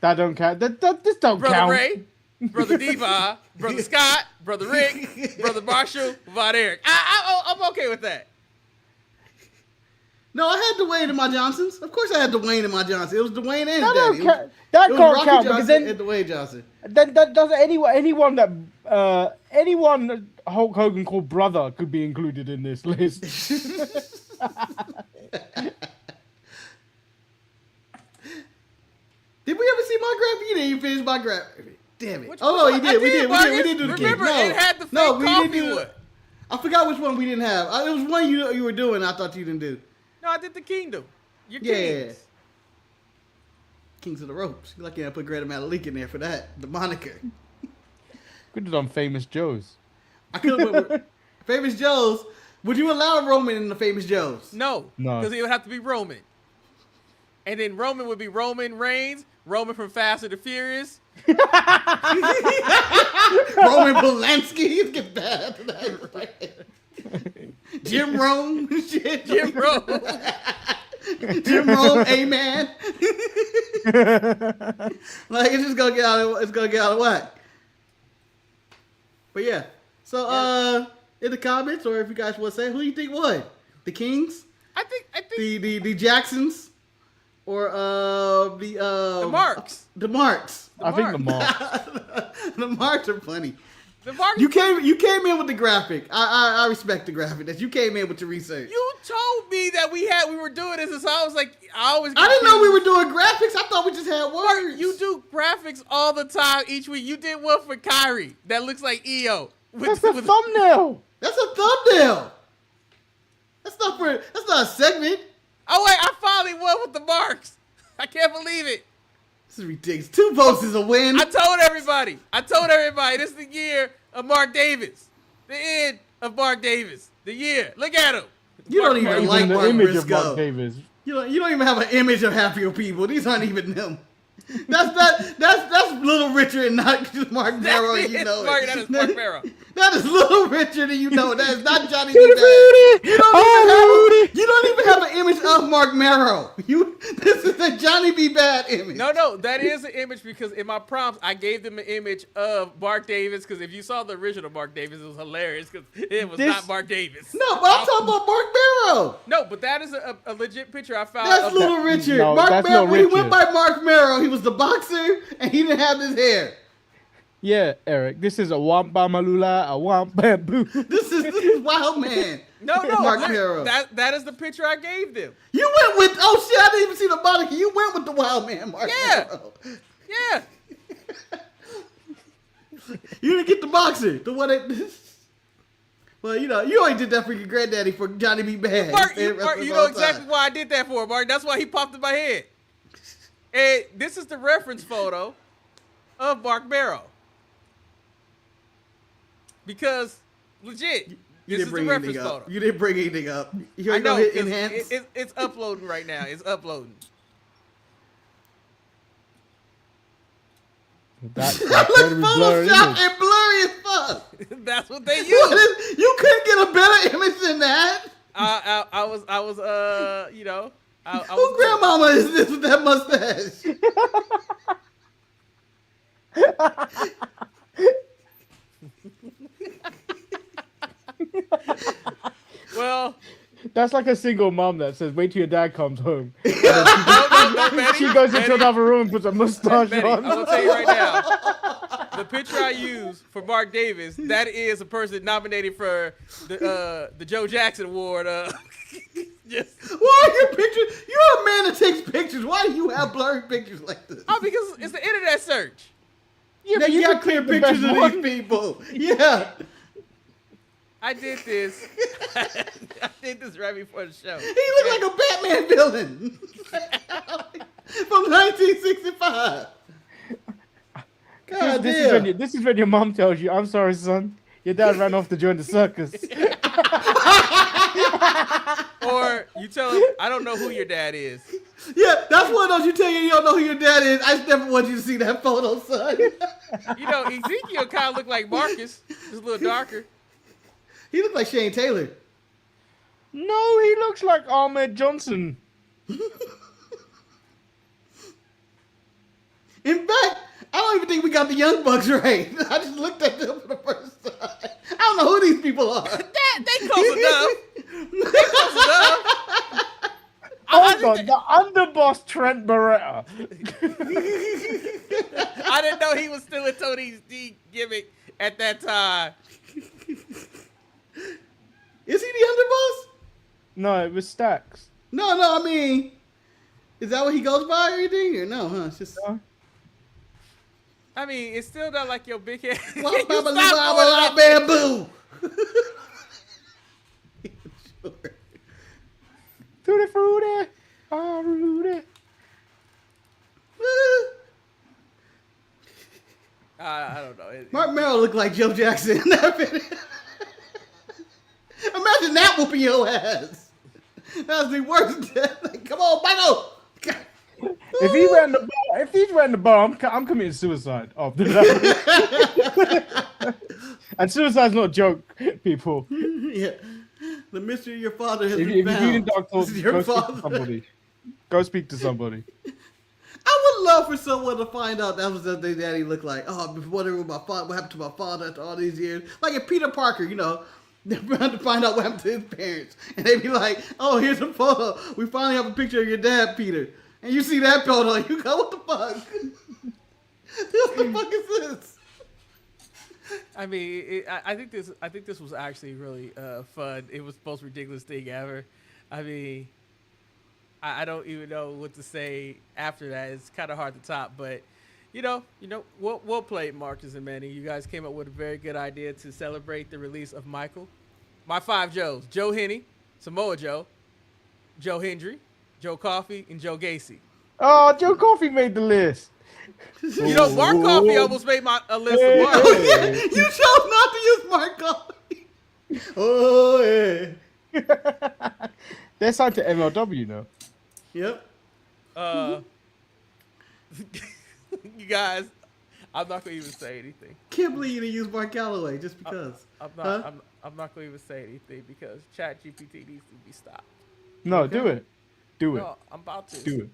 That don't count. This don't Brother count. Ray, Brother Diva, Brother Scott, Brother Rick, Brother Marshall, Von Eric. I'm okay with that. No, I had Dwayne in my Johnsons. Of course I had Dwayne in my Johnsons. It was Dwayne and That Daddy. don't count. That It was can't Rocky count Johnson because then and Dwayne Johnson. that doesn't anyone Hulk Hogan called brother could be included in this list. Did we ever see my graph? You didn't even finish my graph. Damn it. Which Oh, no, one? he did. I We did, did Marcus. do the Remember, Kings. No, it had the fake no, we coffee didn't do one. I forgot which one we didn't have. It was one you were doing. I thought you didn't do. No, I did the Kingdom. Your Yeah. Kings. Kings of the Ropes. You're lucky I put Great Metalik in there for that. The moniker. Could have done Famous Joe's. I could have went with Famous Joe's. Would you allow Roman in the Famous Joe's? No, No. because it would have to be Roman. And then Roman would be Roman Reigns, Roman from Fast and the Furious. Roman Polanski. He's get bad after that. Right? Jim Rome. Shit. Jim Rome. Jim Rome. Amen. Like it's just gonna get out of whack. But yeah. So in the comments, or if you guys want to say, who do you think won? The Kings? I think The Jacksons? Or the Marks. The Marks. I think the Marks. The Marks are funny. The Marks. You came in with the graphic. I respect the graphic that you came in with your research. You told me that we were doing this, and so I was like, I didn't know we were doing graphics. I thought we just had words. You do graphics all the time each week. You did one for Kairi that looks like EO. That's a thumbnail. That's a thumbnail. That's not a segment. Oh wait, I finally won with the Marks. I can't believe it. This is ridiculous. 2 votes is a win. I told everybody. This is the year of Mark Davis. The end of Mark Davis. The year. Look at him. You don't even Even like the Mark image of Mark Briscoe. Davis. You don't even have an image of half your people. These aren't even them. That's Little Richard and not just Mark Barrow. You know it. That is Mark Barrow. That is Little Richard and you know it. That is not Johnny B. Tutti Bad. frutti. You don't even have an image of Mark Marrow. This is the Johnny B. Bad image. No, that is an image because in my prompts I gave them an image of Mark Davis because if you saw the original Mark Davis, it was hilarious because it was not Mark Davis. No, but I'm talking about Mark Marrow. No, but that is a legit picture I found. That's of Little Richard. No, Mark that's Marrow, not when he Richard. went by Mark Marrow, he was the boxer and he didn't have his hair. Yeah, Eric. This is a wamp bamalula, a wamp bamboo. This is Wild Man. No, Mark look, Marrow. that is the picture I gave them. You went with, oh shit, I didn't even see the moniker. You went with the Wild Man, Mark Yeah. Marrow. Yeah. You didn't get the boxer. The one that, well, you know, you only did that for your granddaddy for Johnny B. Bad. Mark, He said Mark, wrestlers you all know the exactly time. why I did that for, Mark. That's why he popped in my head. And this is the reference photo of Mark Barrow. Because, legit, You this didn't is the bring reference anything photo. up. You didn't bring anything up. You I ain't know, gonna hit 'cause enhance. it's uploading right now. It's uploading. That's That incredibly looks blurry photoshopped image. and blurry as fuck. That's what they What use. is, you couldn't get a better image than that. I was you know, I Who was grandmama is this with that mustache? well, That's like a single mom that says, "Wait till your dad comes home." no, Betty, She goes into Betty, another room and puts a mustache Betty, I'm on. gonna tell you right now. The picture I use for Mark Davis, that is a person nominated for the Joe Jackson Award. Just Why are your pictures? You're a man that takes pictures. Why do you have blurry pictures like this? because it's the internet search. Yeah, Now but you got can clear pick the pictures best of one. these people. Yeah. I did this. I did this right before the show. He looked like a Batman villain from 1965. God damn. This is when your mom tells you, "I'm sorry, son. Your dad ran off to join the circus." Or you tell him, I don't know who your dad is. Yeah, that's one of those you tell you don't know who your dad is. I just never want you to see that photo, son. You know, Ezekiel kind of looked like Marcus, just a little darker. He looked like Shane Taylor. No, he looks like Ahmed Johnson. In fact, I don't even think we got the Young Bucks right. I just looked at them for the first time. I don't know who these people are. They close enough. They close enough. Oh God, the underboss Trent Beretta. I didn't know he was still a Tony's D gimmick at that time. Is he the underboss? No, it was Stacks. No, I mean, is that what he goes by or anything? Or no, huh? It's just... No. I mean, it's still not like your big head. Wah, You blah, blah, stop blah, going blah, like- bamboo. Sure. Tutti frutti, ah, Rudy. I don't know. Mark Merrill looked like Joe Jackson in that video. Imagine that whooping your ass. That's the worst. Like, come on, Michael. If he ran the bar, I'm committing suicide after that. And suicide's not a joke, people. Yeah. The mystery of your father has If been you're found. reading Dark Souls, This is your go speak father. to somebody. Go speak to somebody. I would love for someone to find out that was what their daddy looked like. Oh, I've been wondering what happened to my father after all these years. Like if Peter Parker, you know, they're trying to find out what happened to his parents. And they'd be like, oh, here's a photo. We finally have a picture of your dad, Peter. And you see that photo, and you go, what the fuck? What the fuck is this? I mean, I think this was actually really fun. It was the most ridiculous thing ever. I mean, I don't even know what to say after that. It's kind of hard to top, but you know, we'll play it, Marcus and Manny. You guys came up with a very good idea to celebrate the release of Michael. My 5 Joes: Joe Henney, Samoa Joe, Joe Hendry, Joe Coffey, and Joe Gacy. Oh, Joe Coffey made the list. You know, Mark Coffey almost made a list of Mark. Oh, yeah. You chose not to use Mark Coffey. Oh, yeah. They're signed to MLW now. Yep. You guys, I'm not gonna even say anything. Can't believe you didn't use Mark Calloway just because. I'm not gonna even say anything because ChatGPT needs to be stopped. No, Okay. do it. Do it. No, I'm about to. Do it.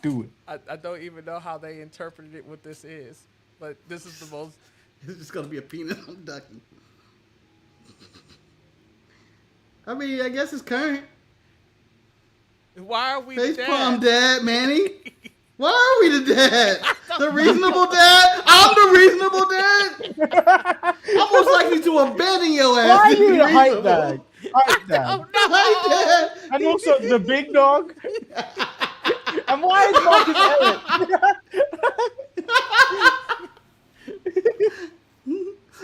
Do it. I don't even know how they interpreted it, what this is, but this is the most. It's just gonna be a penis on ducky. I mean, I guess it's current. Why are we Face dead? palm dad, Manny. Why are we the dad? The reasonable dad? I'm the reasonable dad? I'm most likely to abandon your ass. Why are if you you're the hype reasonable. dad? Hype dad. Oh, no. Hi, dad. And also the big dog. And why is Marcus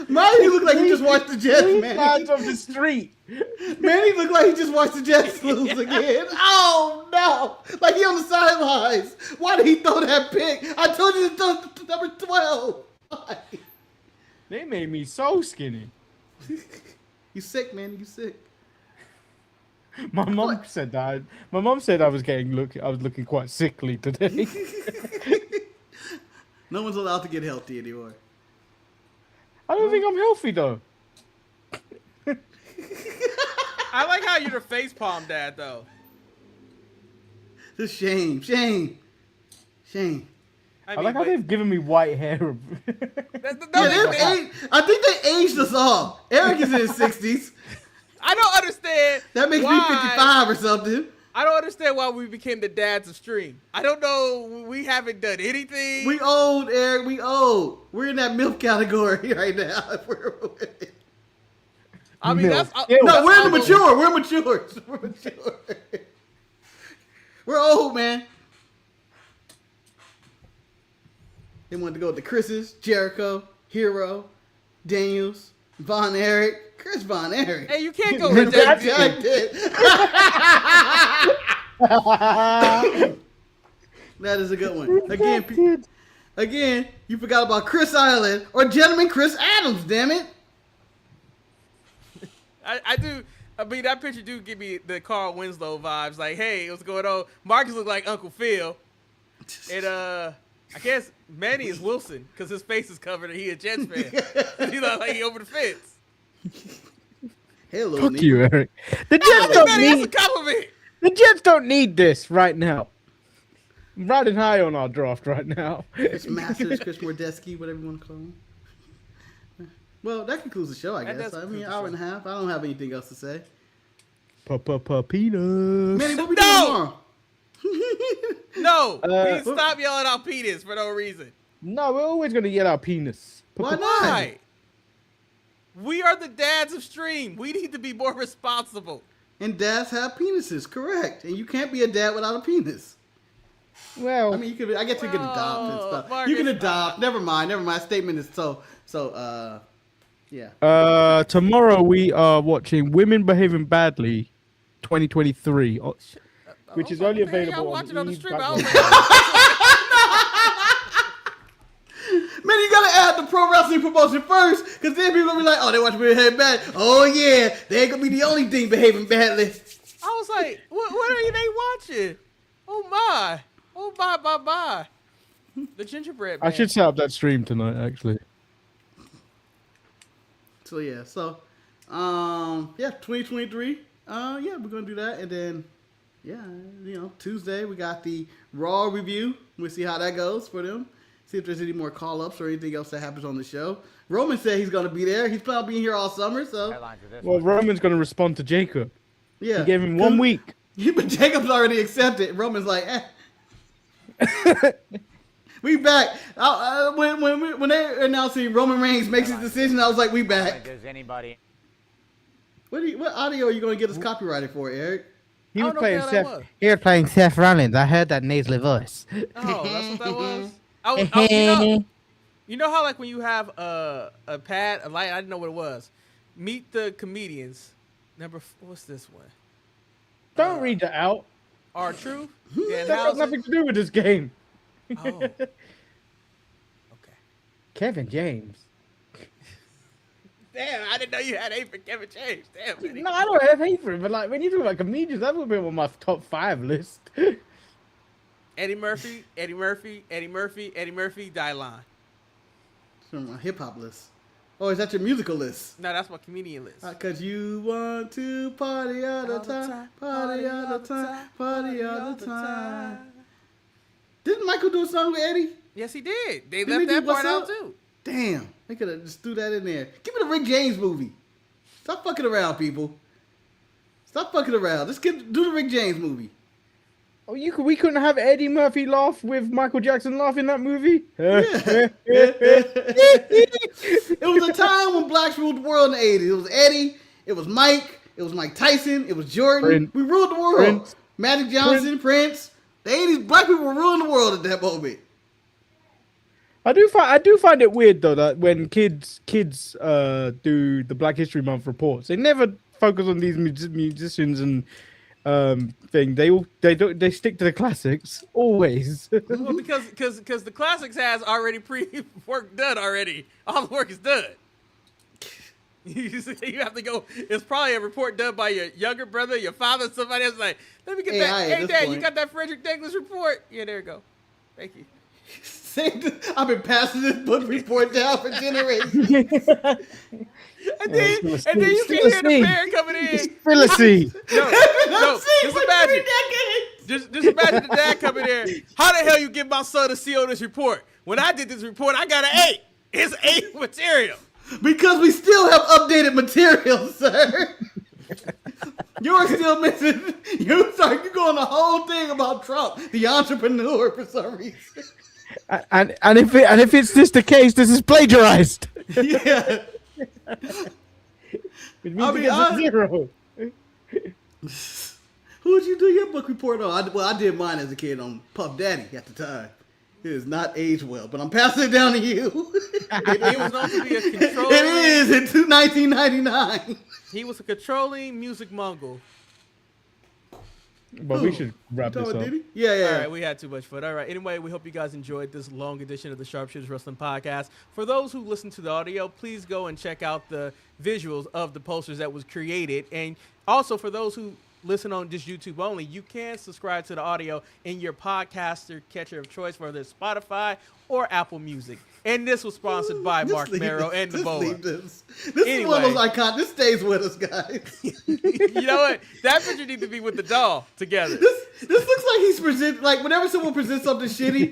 Manny look like he just watched the Jets, Three man. fans of the street? Manny look like he just watched the Jets lose again. Oh no! Like he on the sidelines. Why did he throw that pick? I told you to throw number 12. Why? They made me so skinny. You sick, man? You sick? My mom said that. My mom said I was looking quite sickly today. No one's allowed to get healthy anymore. I don't think I'm healthy though. I like how you're the face palm dad though. Just shame. I like how they've given me white hair. I think they aged us all. Eric is in his 60s. I don't understand. That makes me 55 or something. I don't understand why we became the dads of stream. I don't know. We haven't done anything. We old, Eric. We old. We're in that milk category right now. I mean, Milk. that's Ew. No, we're in the almost- mature. We're mature. We're mature. We're old, man. They wanted to go with the Chris's, Jericho, Hero, Daniels, Von Erich, Chris Von Erich. Hey, you can't go with Jack that. did. That is a good one. Again, you forgot about Chris Island or Gentleman Chris Adams. Damn it! I do. I mean, that picture do give me the Carl Winslow vibes. Like, hey, what's going on? Marcus look like Uncle Phil, and I guess Manny is Wilson because his face is covered and he a Jets fan. He look like he over the fence. Hello, Fuck Nick. you, Eric. The I Jets think don't Manny, that's a need. compliment. The Jets don't need this right now. I'm riding high on our draft right now. Chris Masters, Chris Mordesky, whatever you want to call him. Well, that concludes the show, I That guess. does I mean, conclude the hour and a half. I don't have anything else to say. Penis. Manny, what we No! doing tomorrow? No, Uh, we need to stop yelling out penis for no reason. No, we're always gonna yell out penis. Why not? Why? We are the dads of stream. We need to be more responsible. And dads have penises, correct. And you can't be a dad without a penis. Well, I mean, you could. I guess you could adopt and stuff. Marcus, You can adopt. Never mind. Statement is yeah. tomorrow we are watching Women Behaving Badly 2023, which is only available watch it on on the E! stream. I Background. was like, Man, you gotta add have the pro wrestling promotion first, because then people gonna be like, oh, they watch me behave bad. Oh yeah, they ain't gonna be the only thing behaving badly. I was like, what are they watching? Oh my. The gingerbread man. I should set up that stream tonight, actually. So yeah, 2023. Yeah, we're gonna do that, and then Tuesday we got the Raw review. We'll see how that goes for them. See if there's any more call-ups or anything else that happens on the show. Roman said he's gonna be there. He's planning on being here all summer. So well, Roman's gonna respond to Jacob. Yeah, he gave him 1 week. But Jacob's already accepted. Roman's like, we back. When they announcing Roman Reigns makes his decision, I was like, we back. Does anybody? What audio are you going to get us copyrighted for, Eric? He was playing Seth. He was playing Seth Rollins. I heard that nasally voice. Oh, that's what that was. You know how like when you have a pad, a light, I didn't know what it was. Meet the Comedians. What's this one? Don't read that out. R-Truth. That has nothing to do with this game. Oh. Okay. Kevin James. Damn, I didn't know you had hate for Kevin James. Damn, Manny. No, I don't have hate for him, but like when you talk about comedians, that would be on my top 5 list. Eddie Murphy, die line. It's from my hip hop list. Oh, is that your musical list? No, that's my comedian list. Cause you want to party all the time, party all the time, party all the time. Didn't Michael do a song with Eddie? Yes, he did. They Didn't left that What's part out Up? too. Damn, they could have just threw that in there. Give me the Rick James movie. Stop fucking around, people. Stop fucking around. Let's do the Rick James movie. Oh, we couldn't have Eddie Murphy laugh with Michael Jackson laugh in that movie? Yeah. It was a time when blacks ruled the world in the 80s. It was Eddie, it was Mike, it was Mike Tyson, it was Jordan. We ruled the world. Magic Johnson, Prince. The 80s, black people were ruling the world at that moment. I do find it weird though that when kids do the Black History Month reports, they never focus on these musicians and thing. They stick to the classics always. Well, because the classics has already pre-work done already. All the work is done. You have to go. It's probably a report done by your younger brother, your father, somebody else. Like, let me get that. Hey, Dad, you got that Frederick Douglass report? Yeah, there you go. Thank you. I've been passing this book report down for generations. and then you can hear the parent coming in. Philistine. No, just imagine the dad coming in. How the hell you get my son to see on this report? When I did this report, I got an 8. It's 8 material. Because we still have updated material, sir. You're still missing. You're going the whole thing about Trump, the entrepreneur, for some reason. And if it's just the case, this is plagiarized. Yeah. I'll be zero. Who would you do your book report on? I did mine as a kid on Puff Daddy at the time. It is not aged well, but I'm passing it down to you. It was known to be a controlling. It is in 1999. He was a controlling music mogul. But we should wrap this up. Yeah. All right, we had too much fun. All right. Anyway, we hope you guys enjoyed this long edition of the Sharpshooters Wrestling Podcast. For those who listen to the audio, please go and check out the visuals of the posters that was created. And also for those who listen on just YouTube only, you can subscribe to the audio in your podcaster catcher of choice, whether it's Spotify or Apple Music. And this was sponsored by Mark Merrow and the Boa. This is one of those icons. This stays with us, guys. You know what? That picture needs to be with the doll together. This looks like he's present. Like whenever someone presents something shitty,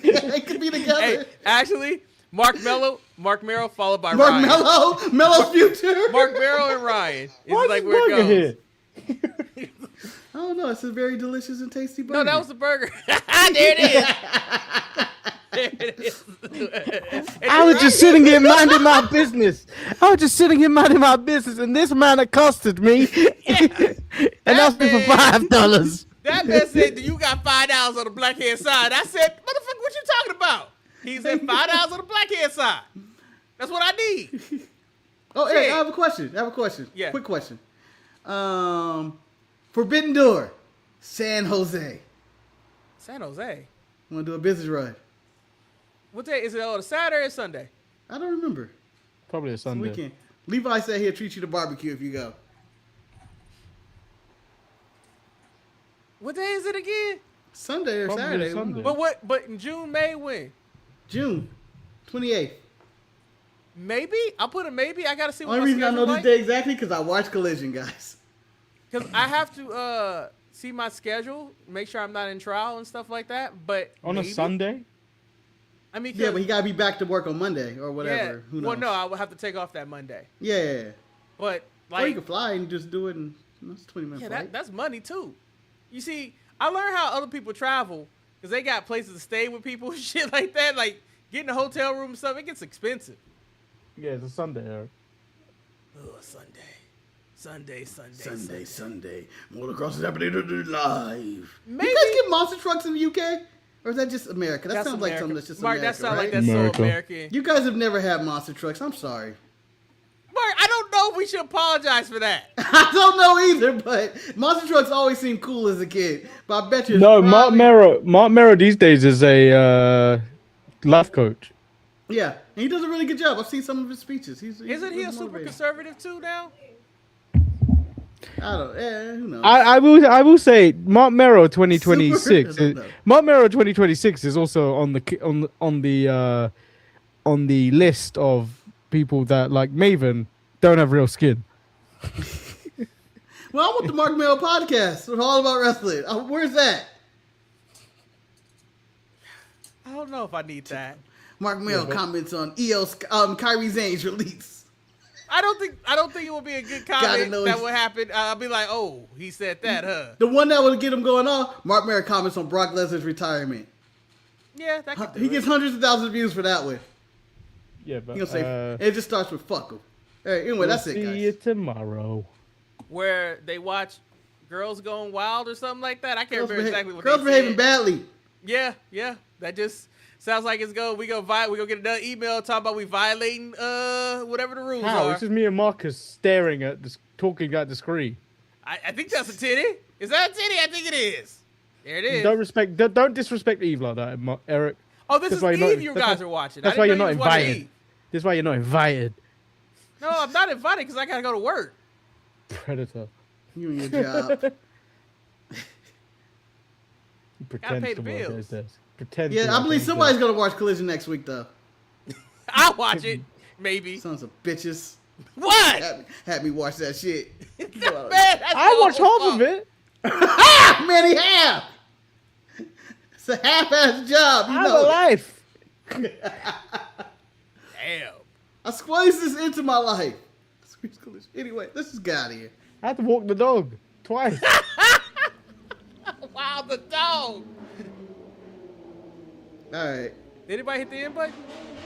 it could be together. Hey, actually, Mark Merrow followed by Mark Ryan. Mello's future. Like Merrow and Ryan. It's Why like is where it goes. here? I don't know. It's a very delicious and tasty burger. No, that was the burger. There it is. There it is. I was just sitting here minding my business. And this man accosted me and asked me for $5. That man said, "Do you got $5 on the black hand side?" I said, "Motherfucker, what you talking about?" He said, $5 on the black hand side. That's what I need. Oh, Eric, I have a question. Yeah. Quick question. Forbidden Door, San Jose. San Jose. Want to do a business run? What day is it? On a Saturday or Sunday? I don't remember. Probably a It's the Sunday. weekend. Levi said he'll treat you to barbecue if you go. What day is it again? Sunday or Probably Saturday. Sunday. But what? But in June, May, when? June 28th. Maybe I'll put a maybe. I gotta see what Only my reason I schedule know like. this day exactly because I watched Collision, guys. Because I have to see my schedule, make sure I'm not in trial and stuff like that. But On maybe. a Sunday? I mean, Yeah, but he gotta be back to work on Monday or whatever. yeah. Who knows? Well, no, I will have to take off that Monday. Yeah. But Or you like, can fly and just do it in it's 20-minute yeah, flight. that's money too. You see, I learned how other people travel because they got places to stay with people and shit like that. Like getting a hotel room and stuff, it gets expensive. Yeah, it's a Sunday, Eric. Oh, Sunday. Sunday. Motocross is happening live. Maybe. You guys get monster trucks in the UK? Or is that just America? That That's sounds like America. something that's just Mark, America, that sounds right? like that's America. so American. You guys have never had monster trucks. I'm sorry. Mark, I don't know if we should apologize for that. I don't know either, but monster trucks always seemed cool as a kid. But I bet you. it's No, probably- Mark Mero these days is a life coach. Yeah, and he does a really good job. I've seen some of his speeches. Isn't Isn't he a super motivating. conservative too now? I don't. Who knows? I will say Mark Mero 2026. Super? I don't know. Mark Mero 2026 is also on the list of people that like Maven don't have real skin. Well, I want the Mark Mail podcast. It's all about wrestling. Where's that? I don't know if I need that. Mark Mail comments on Kairi Zane's release. I don't think it would be a good Gotta comment know that he's- would happen. I'll be like, oh, he said that, huh? The one that would get him going on. Mark Mail comments on Brock Lesnar's retirement. Yeah, that could do He it. gets hundreds of thousands of views for that one. Yeah, but He gonna say it just starts with fuck him. All right, anyway, we'll that's it, see guys. you tomorrow. Where they watch Girls Going Wild or something like that. I can't remember exactly what Girls they behaving said. badly. Yeah. That just sounds like it's go. We go get another email talking about we violating whatever the rules How? are. It's just me and Marcus staring at this, talking at the screen. I think that's a titty. Is that a titty? I think it is. There it is. Don't disrespect Eve like that, Eric. Oh, this That's is why you're Eve not- you that's guys why- are watching. That's I why didn't you're know not you was watching invited. Eve. This is why you're not invited. No, I'm not invited because I gotta go to work. Predator. You and your job. He pretends pay to the work bills. at his desk. Pretends to Yeah, I work believe at somebody's his gonna watch Collision next week though. I'll watch it. Maybe. Sons of bitches. What? Had me watch that shit. Man, that's desk. I watched half of it. Manny half. It's a half-ass job. You I have a know. life. Damn. I squeezed this into my life. Squeeze Collision. Anyway, let's just get out of here. I had to walk the dog twice. Wow, the dog. All right. Did anybody hit the end button?